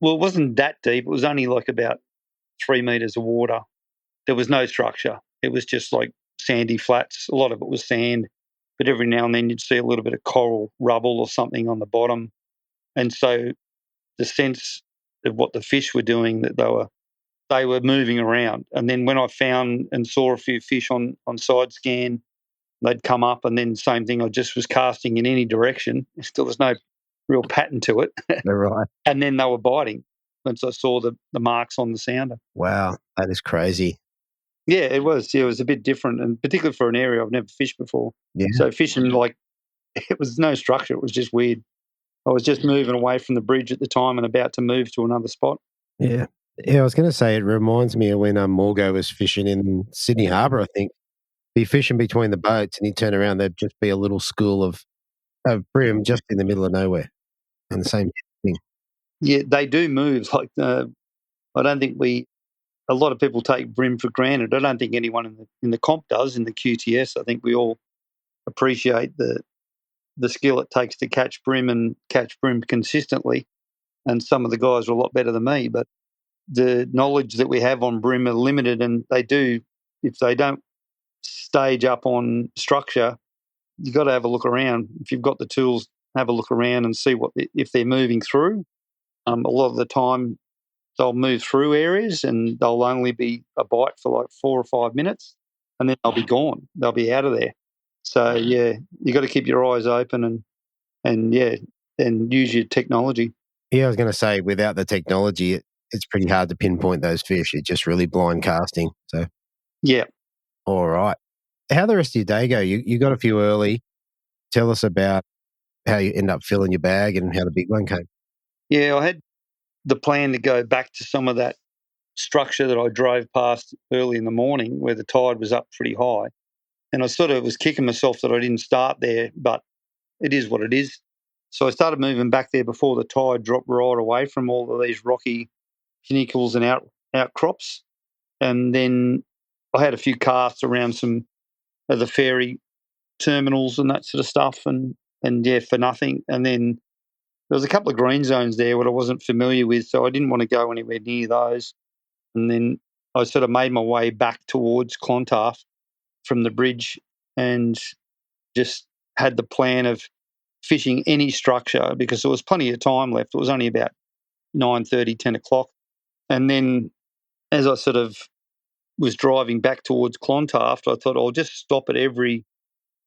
Well, it wasn't that deep. It was only like about 3 metres of water. There was no structure. It was just like sandy flats. A lot of it was sand, but every now and then you'd see a little bit of coral rubble or something on the bottom. And so the sense of what the fish were doing, that they were moving around. And then when I found and saw a few fish on side scan, they'd come up, and then same thing, I just was casting in any direction. There was no real pattern to it. They're right. And then they were biting once I saw the marks on the sounder. Wow, that is crazy. Yeah, it was. Yeah, it was a bit different, and particularly for an area I've never fished before. Yeah. So fishing, like, it was no structure. It was just weird. I was just moving away from the bridge at the time and about to move to another spot. Yeah. Yeah, I was going to say, it reminds me of when Morgo was fishing in Sydney Harbour, I think. Be fishing between the boats, and he'd turn around, there'd just be a little school of bream just in the middle of nowhere. And the same thing. Yeah, they do move. Like, I don't think a lot of people take bream for granted. I don't think anyone in the comp does, in the QTS. I think we all appreciate the skill it takes to catch bream and catch bream consistently. And some of the guys are a lot better than me, but the knowledge that we have on bream are limited, and they do, if they don't stage up on structure, you've got to have a look around. If you've got the tools, have a look around and see if they're moving through. A lot of the time, they'll move through areas and they'll only be a bite for like 4 or 5 minutes, and then they'll be gone. They'll be out of there. So, yeah, you got to keep your eyes open and use your technology. Yeah, I was going to say, without the technology, it's pretty hard to pinpoint those fish. It's just really blind casting. So, yeah. All right. How'd the rest of your day go? You got a few early. Tell us about how you end up filling your bag and how the big one came. Yeah, I had the plan to go back to some of that structure that I drove past early in the morning where the tide was up pretty high. And I sort of was kicking myself that I didn't start there, but it is what it is. So I started moving back there before the tide dropped right away from all of these rocky pinnacles and outcrops. And then I had a few casts around some of the ferry terminals and that sort of stuff, and yeah, for nothing. And then there was a couple of green zones there what I wasn't familiar with, so I didn't want to go anywhere near those. And then I sort of made my way back towards Clontarf from the bridge and just had the plan of fishing any structure because there was plenty of time left. It was only about 9:30, 10 o'clock. And then as I sort of was driving back towards Clontarf, I thought I'll just stop at every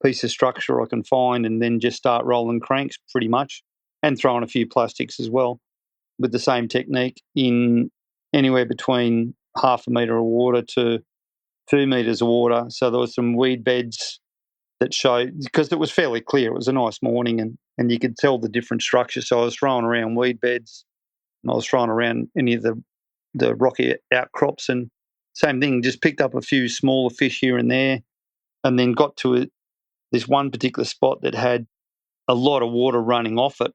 piece of structure I can find and then just start rolling cranks pretty much and throwing a few plastics as well with the same technique in anywhere between 0.5 metre of water to 2 metres of water. So there was some weed beds that showed, because it was fairly clear, it was a nice morning and you could tell the different structures. So I was throwing around weed beds and I was throwing around any of the rocky outcrops, and same thing, just picked up a few smaller fish here and there, and then got to this one particular spot that had a lot of water running off it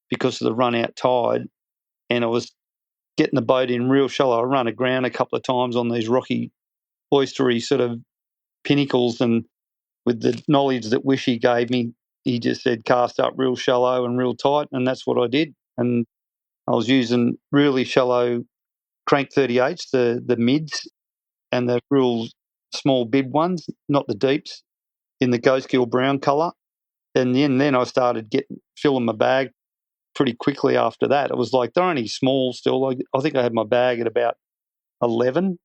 because of the run-out tide, and I was getting the boat in real shallow. I run aground a couple of times on these rocky, oystery sort of pinnacles, and with the knowledge that Wishy gave me, he just said cast up real shallow and real tight, and that's what I did. And I was using really shallow crank 38s, the mids, and the real small bib ones, not the deeps, in the ghost gill brown colour. And then I started filling my bag pretty quickly after that. It was like they're only small still. I think I had my bag at about 11,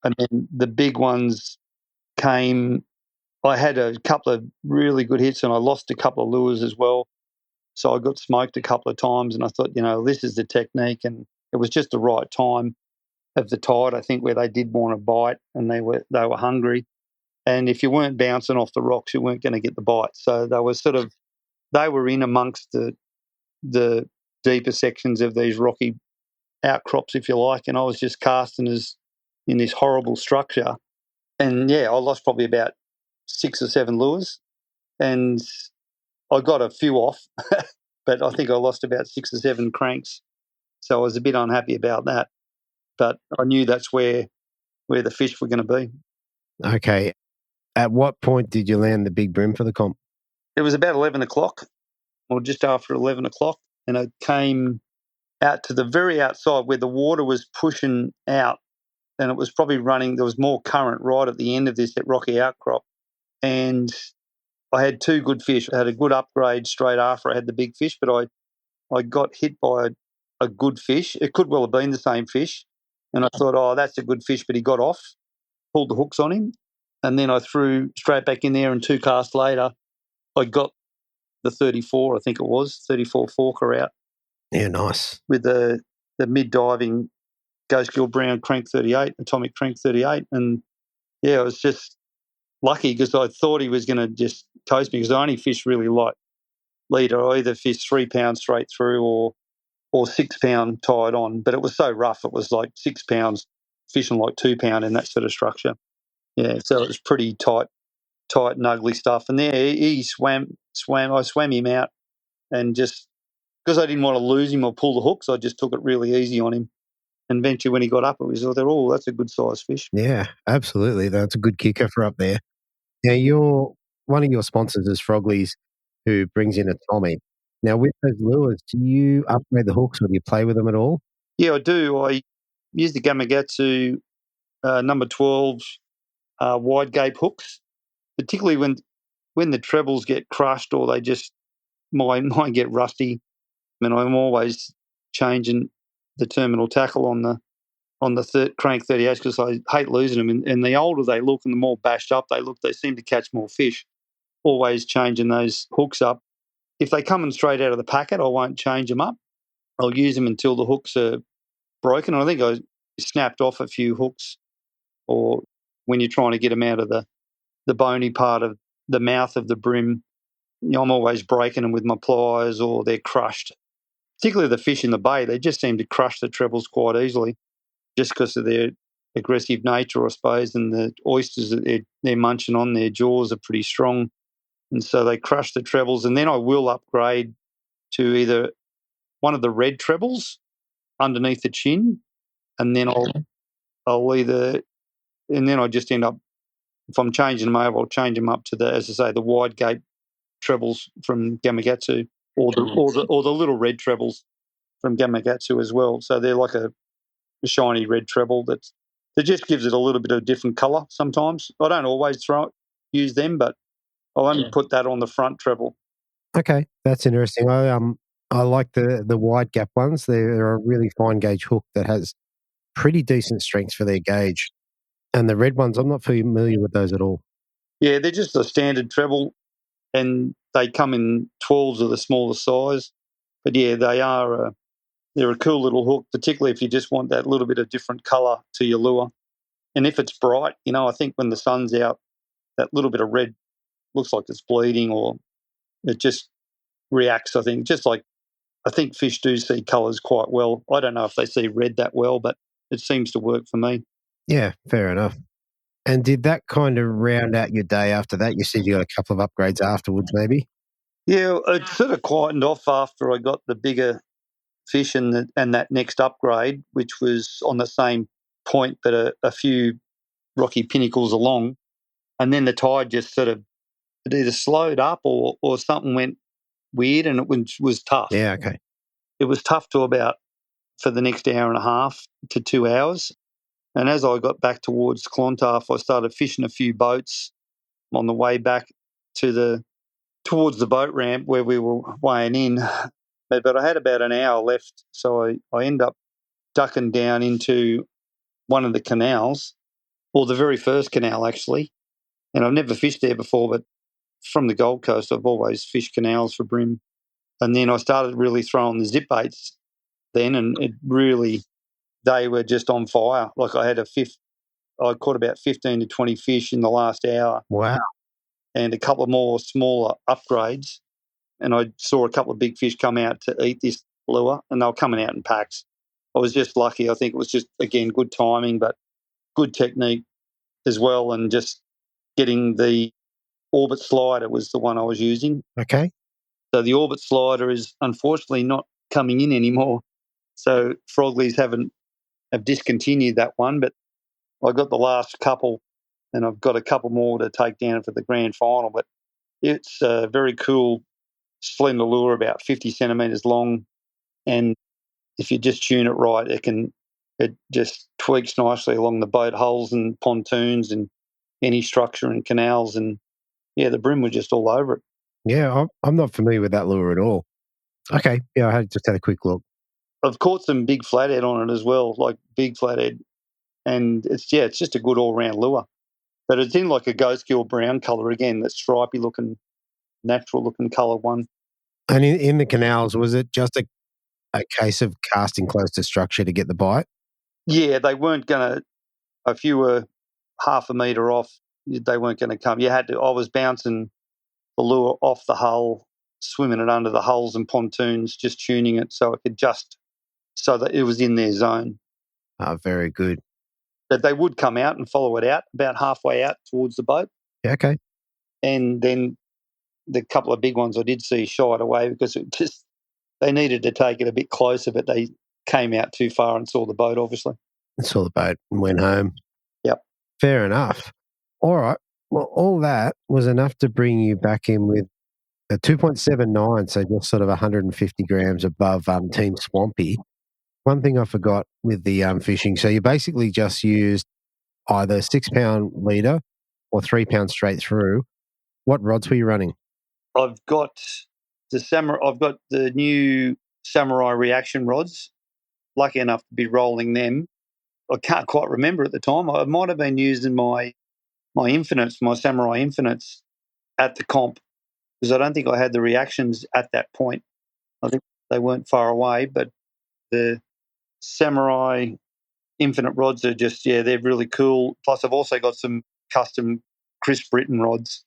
and then the big ones came. I had a couple of really good hits and I lost a couple of lures as well. So I got smoked a couple of times and I thought, this is the technique, and it was just the right time of the tide, I think, where they did want to bite and they were hungry. And if you weren't bouncing off the rocks, you weren't going to get the bite. So they were in amongst the deeper sections of these rocky outcrops, if you like, and I was just casting in this horrible structure. And yeah, I lost probably about 6 or 7 lures, and I got a few off, but I think I lost about 6 or 7 cranks. So I was a bit unhappy about that. But I knew that's where the fish were going to be. Okay. At what point did you land the big bream for the comp? It was about 11 o'clock, or just after 11 o'clock, and I came out to the very outside where the water was pushing out, and it was probably running. There was more current right at the end of this rocky outcrop, and I had 2 good fish. I had a good upgrade straight after I had the big fish, but I got hit by a good fish. It could well have been the same fish, and I thought, oh, that's a good fish, but he got off, pulled the hooks on him, And then I threw straight back in there, and 2 casts later, I got the 34, I think it was, 34 forker out. Yeah, nice. With the mid-diving Ghost Gill Brown Crank 38, Atomic Crank 38. And, yeah, I was just lucky because I thought he was going to just toast me because I only fish really light leader. I either fish 3 pounds straight through or 6 pound tied on, but it was so rough. It was like 6 pounds fishing like 2 pound in that sort of structure. Yeah, so it was pretty tight and ugly stuff. And there he swam. I swam him out, and just because I didn't want to lose him or pull the hooks, I just took it really easy on him. And eventually, when he got up, it was that's a good size fish. Yeah, absolutely. That's a good kicker for up there. Now, one of your sponsors is Frogley's, who brings in a Tommy. Now, with those lures, do you upgrade the hooks or do you play with them at all? Yeah, I do. I use the Gamakatsu number 12 wide gape hooks, particularly when the trebles get crushed or they just might get rusty. I mean, I'm always changing the terminal tackle on the crank 38 because I hate losing them. And the older they look and the more bashed up they look, they seem to catch more fish. Always changing those hooks up. If they come in straight out of the packet, I won't change them up. I'll use them until the hooks are broken. I think I snapped off a few hooks, or when you're trying to get them out of the bony part of the mouth of the brim, I'm always breaking them with my pliers or they're crushed. Particularly the fish in the bay, they just seem to crush the trebles quite easily just because of their aggressive nature, I suppose, and the oysters that they're munching on, their jaws are pretty strong. And so they crush the trebles, and then I will upgrade to either one of the red trebles underneath the chin, and then I just end up, if I'm changing them over, I'll change them up to the wide gape trebles from Gamakatsu, or the little red trebles from Gamakatsu as well. So they're like a shiny red treble that just gives it a little bit of different colour sometimes. I don't always use them, but I'll only put that on the front treble. Okay, that's interesting. I like the wide gap ones. They're a really fine gauge hook that has pretty decent strength for their gauge. And the red ones, I'm not familiar with those at all. Yeah, they're just a standard treble, and they come in 12s of the smaller size. But yeah, they're a cool little hook, particularly if you just want that little bit of different colour to your lure. And if it's bright, I think when the sun's out, that little bit of red looks like it's bleeding, or it just reacts, I think. Just like I think fish do see colours quite well. I don't know if they see red that well, but it seems to work for me. Yeah, fair enough. And did that kind of round out your day after that? You said you got a couple of upgrades afterwards, maybe? Yeah, it sort of quietened off after I got the bigger fish and that next upgrade, which was on the same point but a few rocky pinnacles along. And then the tide just sort of it either slowed up or something went weird, and it was tough. Yeah, okay. It was tough for the next hour and a half to 2 hours. And as I got back towards Clontarf, I started fishing a few boats on the way back towards the boat ramp where we were weighing in. But I had about an hour left, so I ended up ducking down into one of the canals, or the very first canal, actually. And I've never fished there before, but from the Gold Coast, I've always fished canals for bream. And then I started really throwing the ZipBaits then, and they were just on fire. Like I caught about 15 to 20 fish in the last hour. Wow. And a couple of more smaller upgrades. And I saw a couple of big fish come out to eat this lure, and they were coming out in packs. I was just lucky. I think it was just, again, good timing, but good technique as well, and just getting the orbit slider was the one I was using. Okay. So the orbit slider is unfortunately not coming in anymore. So Frogley's have discontinued that one, but I got the last couple, and I've got a couple more to take down for the grand final. But it's a very cool, slender lure, about 50 centimetres long, and if you just tune it right, it just tweaks nicely along the boat hulls and pontoons and any structure and canals, and yeah, the brim was just all over it. Yeah, I'm not familiar with that lure at all. Okay, yeah, I just had a quick look. I've caught some big flathead on it as well, like big flathead, and it's just a good all-round lure. But it's in like a ghost gill brown colour again, that stripy looking, natural looking colour one. And in the canals, was it just a case of casting close to structure to get the bite? Yeah, they weren't going to, if you were half a metre off, they weren't going to come. You had to, I was bouncing the lure off the hull, swimming it under the hulls and pontoons, just tuning it so it could just, so that it was in their zone. Oh, very good. But they would come out and follow it out about halfway out towards the boat. Yeah, okay. And then the couple of big ones I did see shied away because it just, they needed to take it a bit closer, but they came out too far and saw the boat, obviously. Saw the boat and went home. Yep. Fair enough. All right. Well, all that was enough to bring you back in with a 2.79, so just sort of 150 grams above Team Swampy. One thing I forgot with the fishing, so you basically just used either 6 pound leader or 3 pounds straight through. What rods were you running? I've got the new Samurai reaction rods. Lucky enough to be rolling them. I can't quite remember at the time. I might have been using my infinites, my Samurai infinites at the comp, because I don't think I had the reactions at that point. I think they weren't far away, but the Samurai infinite rods are just, they're really cool. Plus, I've also got some custom Chris Britton rods.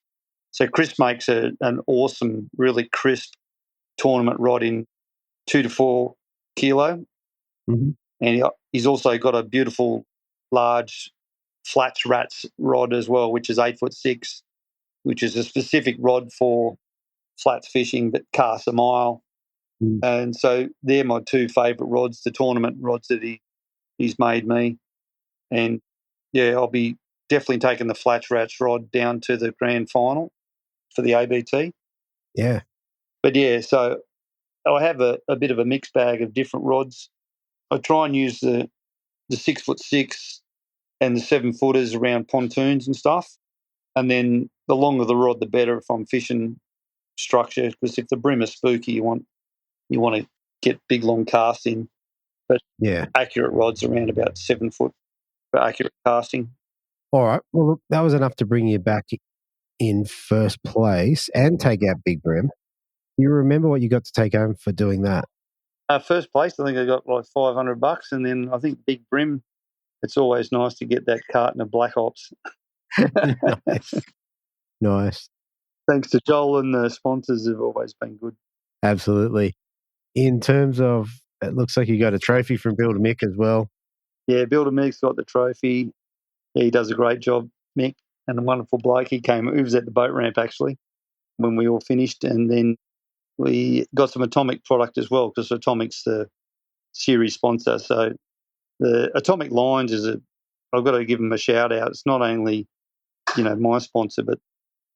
So Chris makes an awesome, really crisp tournament rod in 2 to 4 kilo. Mm-hmm. And he's also got a beautiful, large flats rats rod as well, which is 8'6", which is a specific rod for flats fishing that casts a mile. Mm. And so they're my two favourite rods, the tournament rods that he's made me. And, I'll be definitely taking the flats rats rod down to the grand final for the ABT. Yeah. But, so I have a bit of a mixed bag of different rods. I try and use the 6'6" and the 7-footers around pontoons and stuff. And then the longer the rod, the better if I'm fishing structure, because if the brim is spooky, you want to get big, long casts in. But accurate rods around about 7 foot for accurate casting. All right. Well, look, that was enough to bring you back in first place and take out Big Brim. You remember what you got to take home for doing that? First place, I think I got like $500, and then I think Big Brim. It's always nice to get that carton of Black Ops. Nice. Thanks to Joel and the sponsors, have always been good. Absolutely. In terms of, it looks like you got a trophy from Bill Mick as well. Yeah, Bill Mick's got the trophy. Yeah, he does a great job, Mick, and a wonderful bloke. He was at the boat ramp actually when we all finished, and then we got some Atomic product as well, because Atomic's the series sponsor. So the Atomic lines I've got to give them a shout out. It's not only, my sponsor, but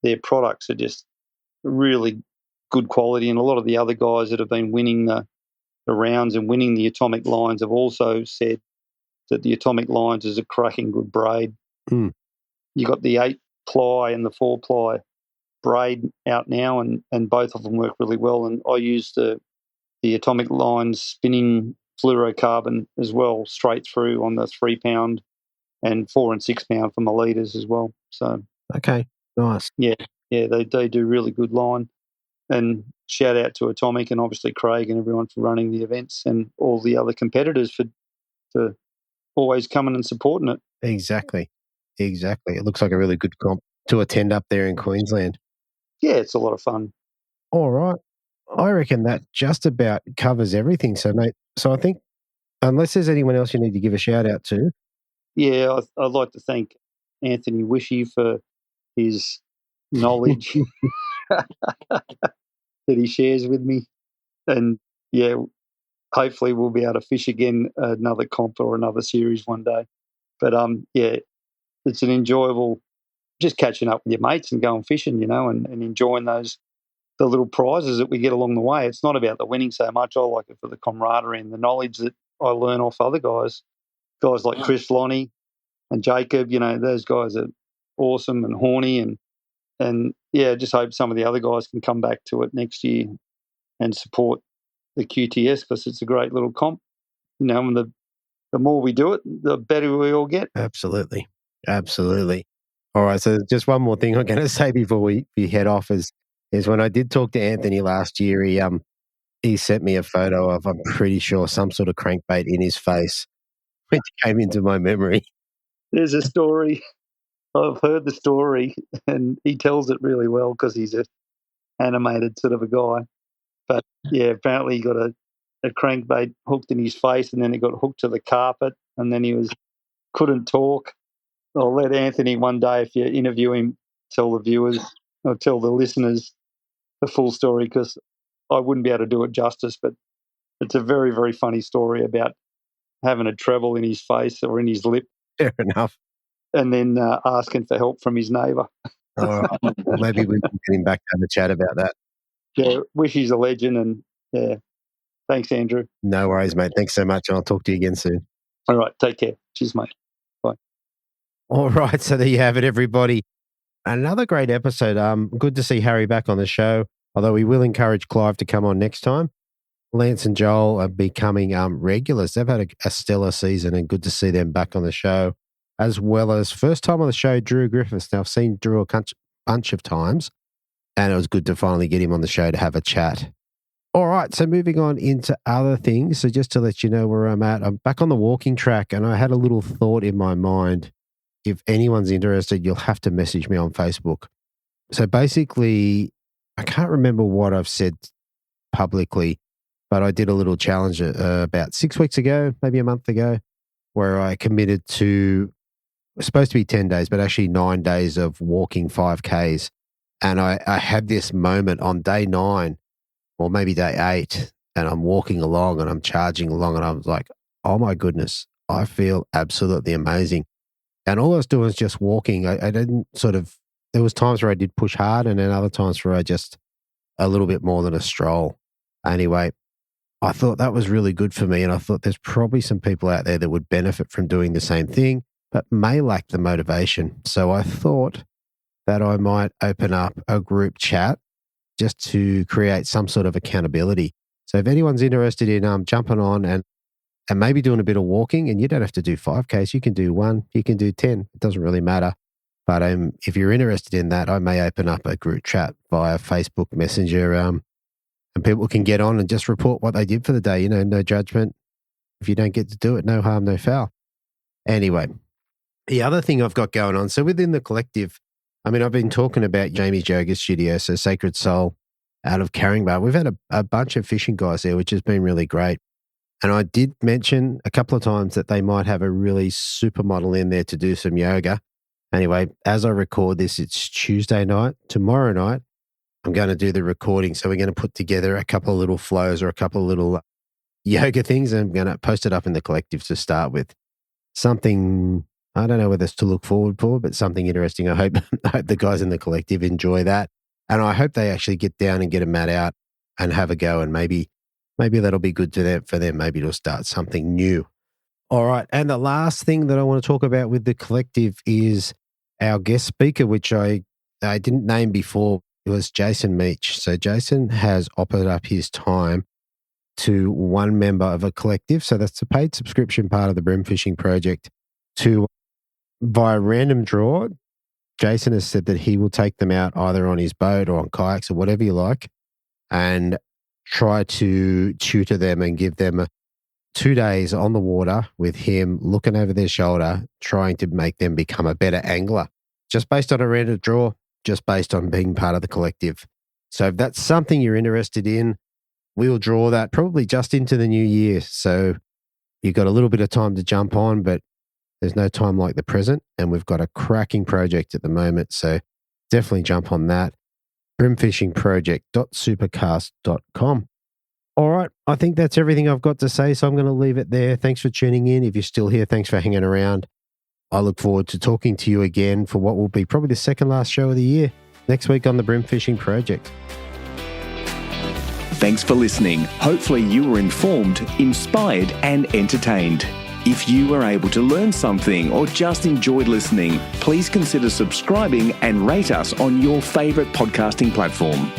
their products are just really good quality. And a lot of the other guys that have been winning the rounds and winning the Atomic lines have also said that the Atomic lines is a cracking good braid. Mm. You got the 8-ply and the 4-ply braid out now, and both of them work really well. And I use the Atomic lines spinning fluorocarbon as well, straight through on the 3 pound and 4 and 6 pound for my leaders as well. So okay, nice. Yeah, they do really good line. And shout out to Atomic and obviously Craig and everyone for running the events, and all the other competitors for always coming and supporting it. Exactly. It looks like a really good comp to attend up there in Queensland. Yeah, it's a lot of fun. All right. I reckon that just about covers everything. So, mate, I think unless there's anyone else you need to give a shout out to. Yeah, I'd like to thank Anthony Wishy for his knowledge that he shares with me. And, hopefully we'll be able to fish again another comp or another series one day. But, it's an enjoyable just catching up with your mates and going fishing, and enjoying the little prizes that we get along the way. It's not about the winning so much. I like it for the camaraderie and the knowledge that I learn off other guys like Chris Lonnie and Jacob. Those guys are awesome and horny, and just hope some of the other guys can come back to it next year and support the QTS, because it's a great little comp. And the more we do it, the better we all get. Absolutely. All right, so just one more thing I'm going to say before we head off is when I did talk to Anthony last year, he sent me a photo of, I'm pretty sure, some sort of crankbait in his face, which came into my memory. There's a story. I've heard the story, and he tells it really well because he's an animated sort of a guy. But yeah, apparently he got a crankbait hooked in his face, and then it got hooked to the carpet, and then he couldn't talk. I'll let Anthony one day, if you interview him, tell the viewers or tell the listeners the full story, because I wouldn't be able to do it justice. But it's a very, very funny story about having a treble in his face or in his lip. Fair enough. And then asking for help from his neighbour. All right. Maybe we can get him back to have a chat about that. Yeah, wish he's a legend. And yeah, thanks, Andrew. No worries, mate. Thanks so much. And I'll talk to you again soon. All right. Take care. Cheers, mate. Bye. All right. So there you have it, everybody. Another great episode. Good to see Harry back on the show, although we will encourage Clive to come on next time. Lance and Joel are becoming regulars. They've had a stellar season, and good to see them back on the show, as well as first time on the show, Drew Griffiths. Now, I've seen Drew a bunch of times, and it was good to finally get him on the show to have a chat. All right, so moving on into other things. So just to let you know where I'm at, I'm back on the walking track, and I had a little thought in my mind. If anyone's interested, you'll have to message me on Facebook. So basically, I can't remember what I've said publicly, but I did a little challenge about 6 weeks ago, maybe a month ago, where I committed to, it was supposed to be 10 days, but actually 9 days of walking 5Ks. And I had this moment on day 9 or maybe day 8, and I'm walking along and I'm charging along, and I was like, oh my goodness, I feel absolutely amazing. And all I was doing was just walking. I didn't there was times where I did push hard, and then other times where I just a little bit more than a stroll. Anyway, I thought that was really good for me, and I thought there's probably some people out there that would benefit from doing the same thing, but may lack the motivation. So I thought that I might open up a group chat just to create some sort of accountability. So if anyone's interested in jumping on and maybe doing a bit of walking, and you don't have to do 5Ks, you can do 1, you can do 10, it doesn't really matter. But if you're interested in that, I may open up a group chat via Facebook Messenger, and people can get on and just report what they did for the day. No judgment. If you don't get to do it, no harm, no foul. Anyway, the other thing I've got going on, so within the collective, I've been talking about Jamie's Yoga Studio, so Sacred Soul out of Caringbah. We've had a bunch of fishing guys there, which has been really great. And I did mention a couple of times that they might have a really supermodel in there to do some yoga. Anyway, as I record this, it's Tuesday night. Tomorrow night, I'm going to do the recording. So we're going to put together a couple of little flows or a couple of little yoga things, and I'm going to post it up in the collective to start with. Something, I don't know whether it's to look forward for, but something interesting. I hope the guys in the collective enjoy that. And I hope they actually get down and get a mat out and have a go, and maybe that'll be good for them, maybe to start something new. All right. And the last thing that I want to talk about with the collective is our guest speaker, which I didn't name before. It was Jason Meach. So Jason has offered up his time to one member of a collective. So that's the paid subscription part of the Bream Fishing Project, to, via random draw, Jason has said that he will take them out either on his boat or on kayaks or whatever you like, and try to tutor them and give them 2 days on the water with him looking over their shoulder, trying to make them become a better angler, just based on a random draw, just based on being part of the collective. So if that's something you're interested in, we'll draw that probably just into the new year. So you've got a little bit of time to jump on, but there's no time like the present. And we've got a cracking project at the moment. So definitely jump on that. brimfishingproject.supercast.com. All right. I think that's everything I've got to say. So I'm going to leave it there. Thanks for tuning in. If you're still here, thanks for hanging around. I look forward to talking to you again for what will be probably the second last show of the year next week on the Bream Fishing Project. Thanks for listening. Hopefully you were informed, inspired and entertained. If you were able to learn something or just enjoyed listening, please consider subscribing and rate us on your favourite podcasting platform.